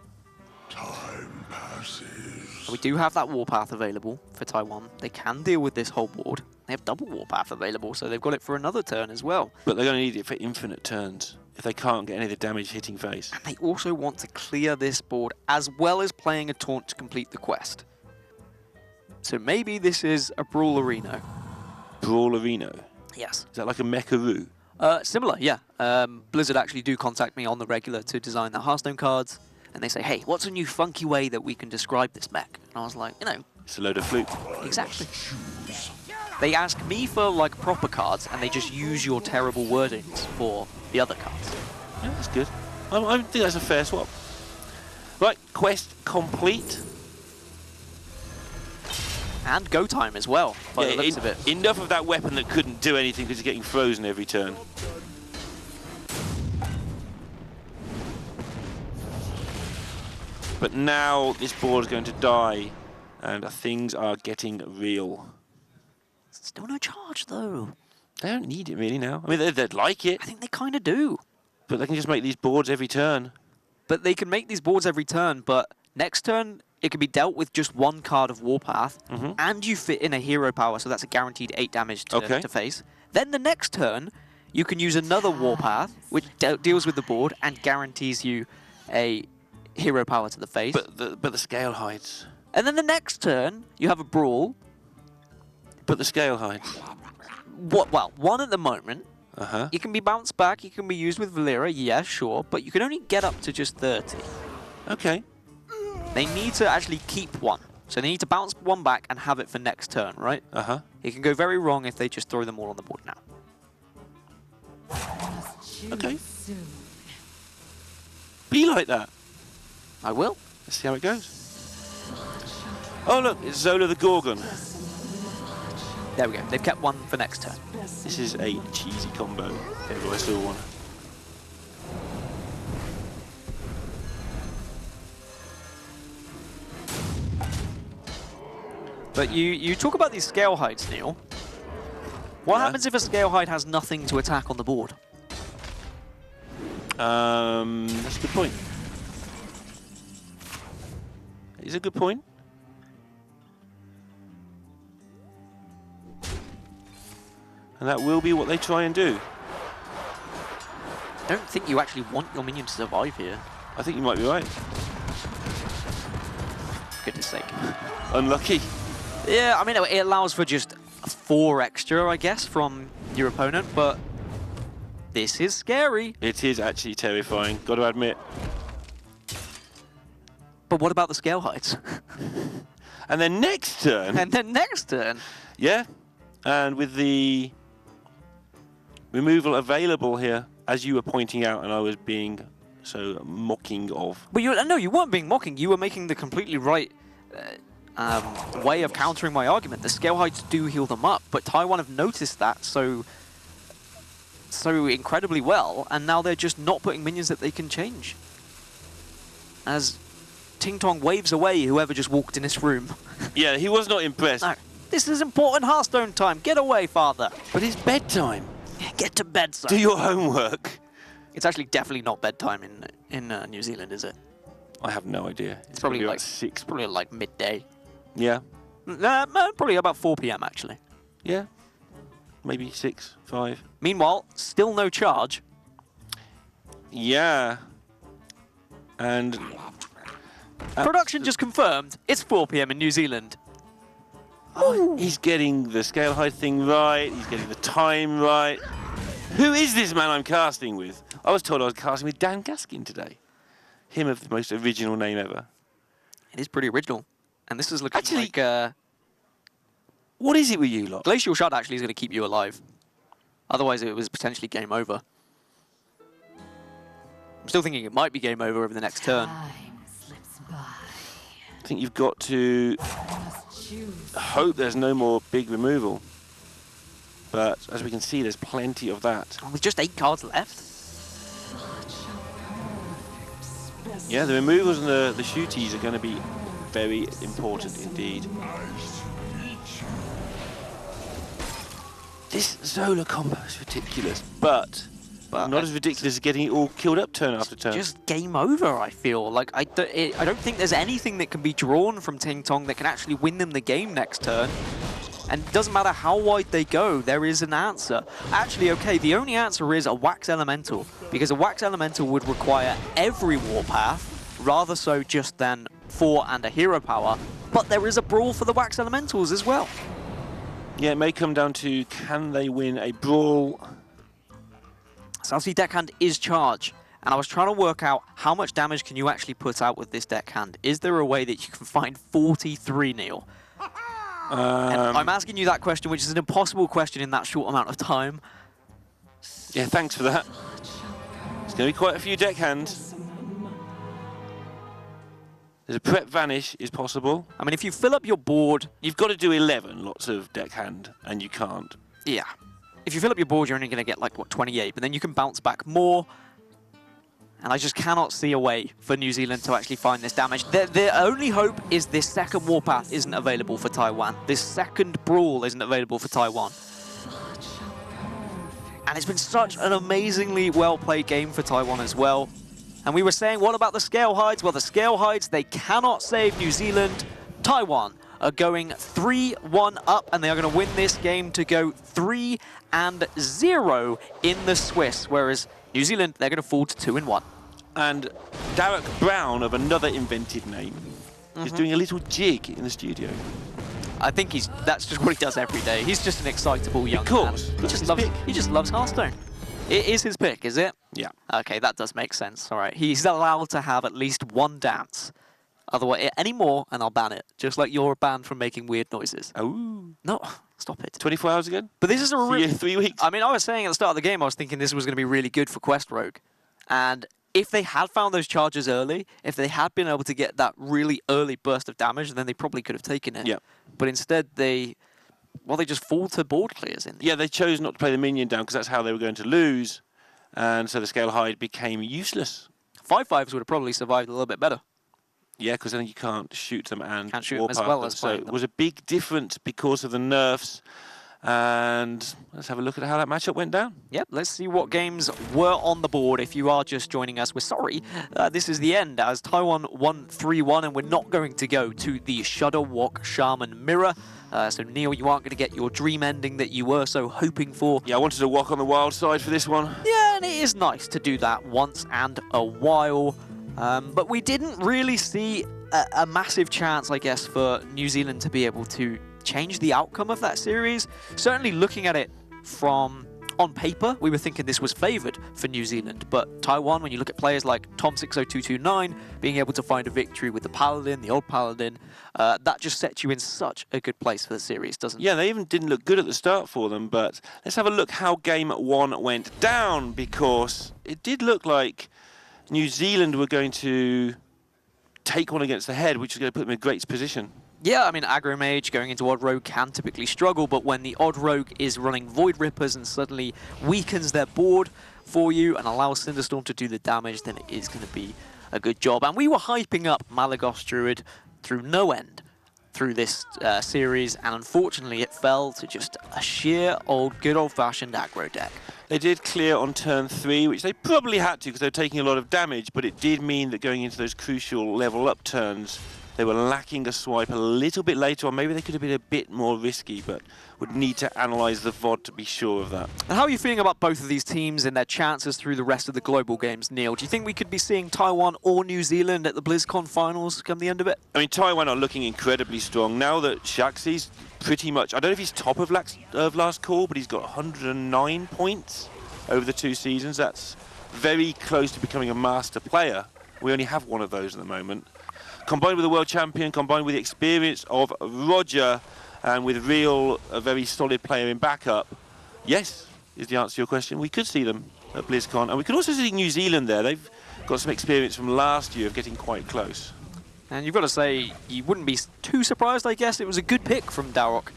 Time passes. We do have that Warpath available for Taiwan. They can deal with this whole board. They have double Warpath available, so they've got it for another turn as well. But they're going to need it for infinite turns if they can't get any of the damage hitting face. And they also want to clear this board as well as playing a taunt to complete the quest. So maybe this is a Brawlerino. Brawlerino? Yes. Is that like a Mecharoo? Similar, yeah. Blizzard actually do contact me on the regular to design the Hearthstone cards. And they say, hey, what's a new funky way that we can describe this mech? And I was like, It's a load of fluke. exactly. They ask me for like proper cards, and they just use your terrible wordings for the other cards. Yeah, that's good. I think that's a fair swap. Right, quest complete. And go time as well, by the looks of it. Enough of that weapon that couldn't do anything because it's getting frozen every turn. But now this board is going to die, and things are getting real. Still no charge, though. They don't need it really now. I mean, they'd like it, I think they kind of do. but they can just make these boards every turn. But they can make these boards every turn, but next turn, it can be dealt with just one card of Warpath, and you fit in a hero power, so that's a guaranteed 8 damage to face. Then the next turn, you can use another Warpath, which deals with the board and guarantees you a hero power to the face. But the scale hides. And then the next turn, you have a Brawl. But the scale hides. Well, one at the moment. Uh-huh. You can be bounced back, you can be used with Valera, yeah, sure, but you can only get up to just 30. Okay. They need to actually keep one. So they need to bounce one back and have it for next turn, right? Uh-huh. It can go very wrong if they just throw them all on the board now. Okay. Soon. Be like that. I will. Let's see how it goes. Oh, look, it's Zola the Gorgon. There we go. They've kept one for next turn. This is a cheesy combo. If I saw one. But you talk about these scale hides, Neil. What Yeah. happens if a scale hide has nothing to attack on the board? That's a good point. It's a good point. And that will be what they try and do. I don't think you actually want your minion to survive here. I think you might be right. Goodness sake. Unlucky. Yeah, I mean, it allows for just 4 extra, I guess, from your opponent, but this is scary. It is actually terrifying, got to admit. But what about the scale hides? And then next turn, And then next turn, yeah, and with the removal available here, as you were pointing out, and I was being so mocking of. but no, you weren't being mocking. You were making the completely right way of countering my argument. The scale hides do heal them up, but Taiwan have noticed that so incredibly well, and now they're just not putting minions that they can change. As Ting Tong waves away whoever just walked in this room. Yeah, he was not impressed. No, this is important Hearthstone time. Get away, father. But it's bedtime. Get to bed, son. Do your homework. It's actually definitely not bedtime in New Zealand, is it? I have no idea. It's probably gonna be like 6. probably like midday. Yeah, Probably about 4 p.m. actually. yeah. Maybe 6, 5. Meanwhile, still no charge. Yeah. And Production just confirmed it's 4 p.m. in New Zealand. he's getting the scale height thing right. He's getting the time right. Who is this man I'm casting with? I was told I was casting with Dan Gaskin today. Him of the most original name ever. It is pretty original. And this is looking Actually- like... What is it with you lot? Glacial Shard actually is going to keep you alive. Otherwise, it was potentially game over. I'm still thinking it might be game over the next turn. Time slips by. think you've got to hope there's no more big removal. But as we can see, there's plenty of that. Oh, with just 8 cards left. Yeah, the removals and the shooties are going to be very important indeed. This Zola combo is ridiculous, but not as ridiculous as getting it all killed up turn after turn. Just game over, I feel. Like, I don't think there's anything that can be drawn from Ting Tong that can actually win them the game next turn. And it doesn't matter how wide they go, there is an answer. Actually, okay, the only answer is a Wax Elemental, because a Wax Elemental would require every Warpath, rather so just than 4 and a Hero Power. But there is a Brawl for the Wax Elementals as well. Yeah, it may come down to, can they win a Brawl? South Sea Deckhand is Charge, and I was trying to work out how much damage can you actually put out with this Deckhand. Is there a way that you can find 43, Neil? And I'm asking you that question, which is an impossible question in that short amount of time. Yeah, thanks for that. It's going to be quite a few deckhands. There's a prep vanish is possible. I mean, if you fill up your board... You've got to do 11 lots of deckhand, and you can't. Yeah. If you fill up your board, you're only going to get, like, what, 28, but then you can bounce back more. And I just cannot see a way for New Zealand to actually find this damage. Their only hope is this second Warpath isn't available for Taiwan. This second Brawl isn't available for Taiwan. And it's been such an amazingly well-played game for Taiwan as well. And we were saying, what about the Scale Hides? Well, the Scale Hides, they cannot save New Zealand. Taiwan are going 3-1 up, and they are going to win this game to go 3-0 in the Swiss, whereas New Zealand, they're going to fall to 2-1. And Derek Brown, of another invented name, is doing a little jig in the studio. I think that's just what he does every day. He's just an excitable young man. He just loves Hearthstone. It is his pick, is it? Yeah. Okay, that does make sense. All right. He's allowed to have at least one dance. Otherwise, any more, and I'll ban it. Just like you're banned from making weird noises. Oh. No, stop it. 24 hours again? But this is a 3 weeks. I mean, I was saying at the start of the game, I was thinking this was going to be really good for Quest Rogue. And if they had found those charges early, if they had been able to get that really early burst of damage, then they probably could have taken it. Yeah. But instead, they just fall to board clears in. Yeah, they chose not to play the minion down because that's how they were going to lose. And so the Scale Hide became useless. 5/5s would have probably survived a little bit better. Yeah, because then you can't shoot them and can't shoot them as well as so it was a big difference because of the nerfs. And let's have a look at how that matchup went down. Yep, let's see what games were on the board. If you are just joining us, we're sorry. This is the end, as Taiwan won 3-1, and we're not going to go to the Shudder Walk Shaman Mirror. So, Neil, you aren't going to get your dream ending that you were so hoping for. Yeah, I wanted to walk on the wild side for this one. Yeah, and it is nice to do that once and a while. But we didn't really see a massive chance, I guess, for New Zealand to be able to change the outcome of that series. Certainly looking at it from on paper, we were thinking this was favoured for New Zealand. But Taiwan, when you look at players like Tom60229 being able to find a victory with the Paladin, the old Paladin, that just sets you in such a good place for the series, doesn't it? Yeah, they even didn't look good at the start for them. But let's have a look how game 1 went down, because it did look like New Zealand were going to take one against the head, which is going to put them in a great position. Yeah, I mean, Aggro Mage going into Odd Rogue can typically struggle, but when the Odd Rogue is running Void Rippers and suddenly weakens their board for you and allows Cinderstorm to do the damage, then it is going to be a good job. And we were hyping up Malagos Druid through no end through this series, and unfortunately it fell to just a sheer old, good old-fashioned aggro deck. They did clear on turn 3, which they probably had to because they were taking a lot of damage, but it did mean that going into those crucial level-up turns, they were lacking a swipe a little bit later on. Maybe they could have been a bit more risky, but would need to analyse the VOD to be sure of that. And how are you feeling about both of these teams and their chances through the rest of the global games, Neil? Do you think we could be seeing Taiwan or New Zealand at the BlizzCon finals come the end of it? I mean, Taiwan are looking incredibly strong. Now that Shaxi's pretty much, I don't know if he's top of last call, but he's got 109 points over the 2 seasons. That's very close to becoming a master player. We only have one of those at the moment. Combined with the world champion, combined with the experience of Roger, and with a very solid player in backup, yes, is the answer to your question. We could see them at BlizzCon, and we could also see New Zealand there. They've got some experience from last year of getting quite close. And you've got to say, you wouldn't be too surprised, I guess. It was a good pick from Darok,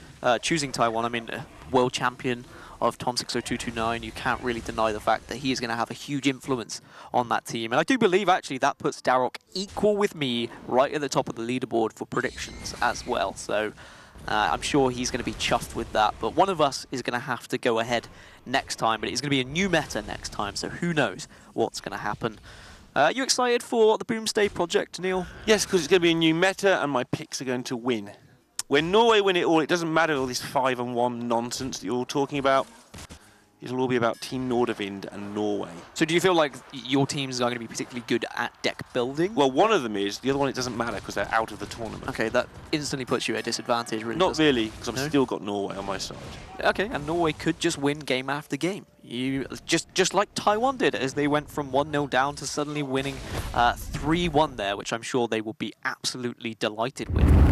choosing Taiwan. I mean, world champion of Tom 60229. You can't really deny the fact that he is going to have a huge influence on that team. And I do believe, actually, that puts Darok equal with me right at the top of the leaderboard for predictions as well. So I'm sure he's going to be chuffed with that. But one of us is going to have to go ahead next time. But it's going to be a new meta next time, so who knows what's going to happen. Are you excited for the Boomstay project, Neil? Yes, because it's going to be a new meta and my picks are going to win. When Norway win it all, it doesn't matter all this 5-1 nonsense that you're all talking about. It'll all be about Team Nordavind and Norway. So do you feel like your teams are going to be particularly good at deck building? Well, one of them is. The other one, it doesn't matter because they're out of the tournament. Okay, that instantly puts you at a disadvantage, really. Not really, because I've No? still got Norway on my side. Okay, and Norway could just win game after game. You just like Taiwan did, as they went from 1-0 down to suddenly winning 3-1 there, which I'm sure they will be absolutely delighted with.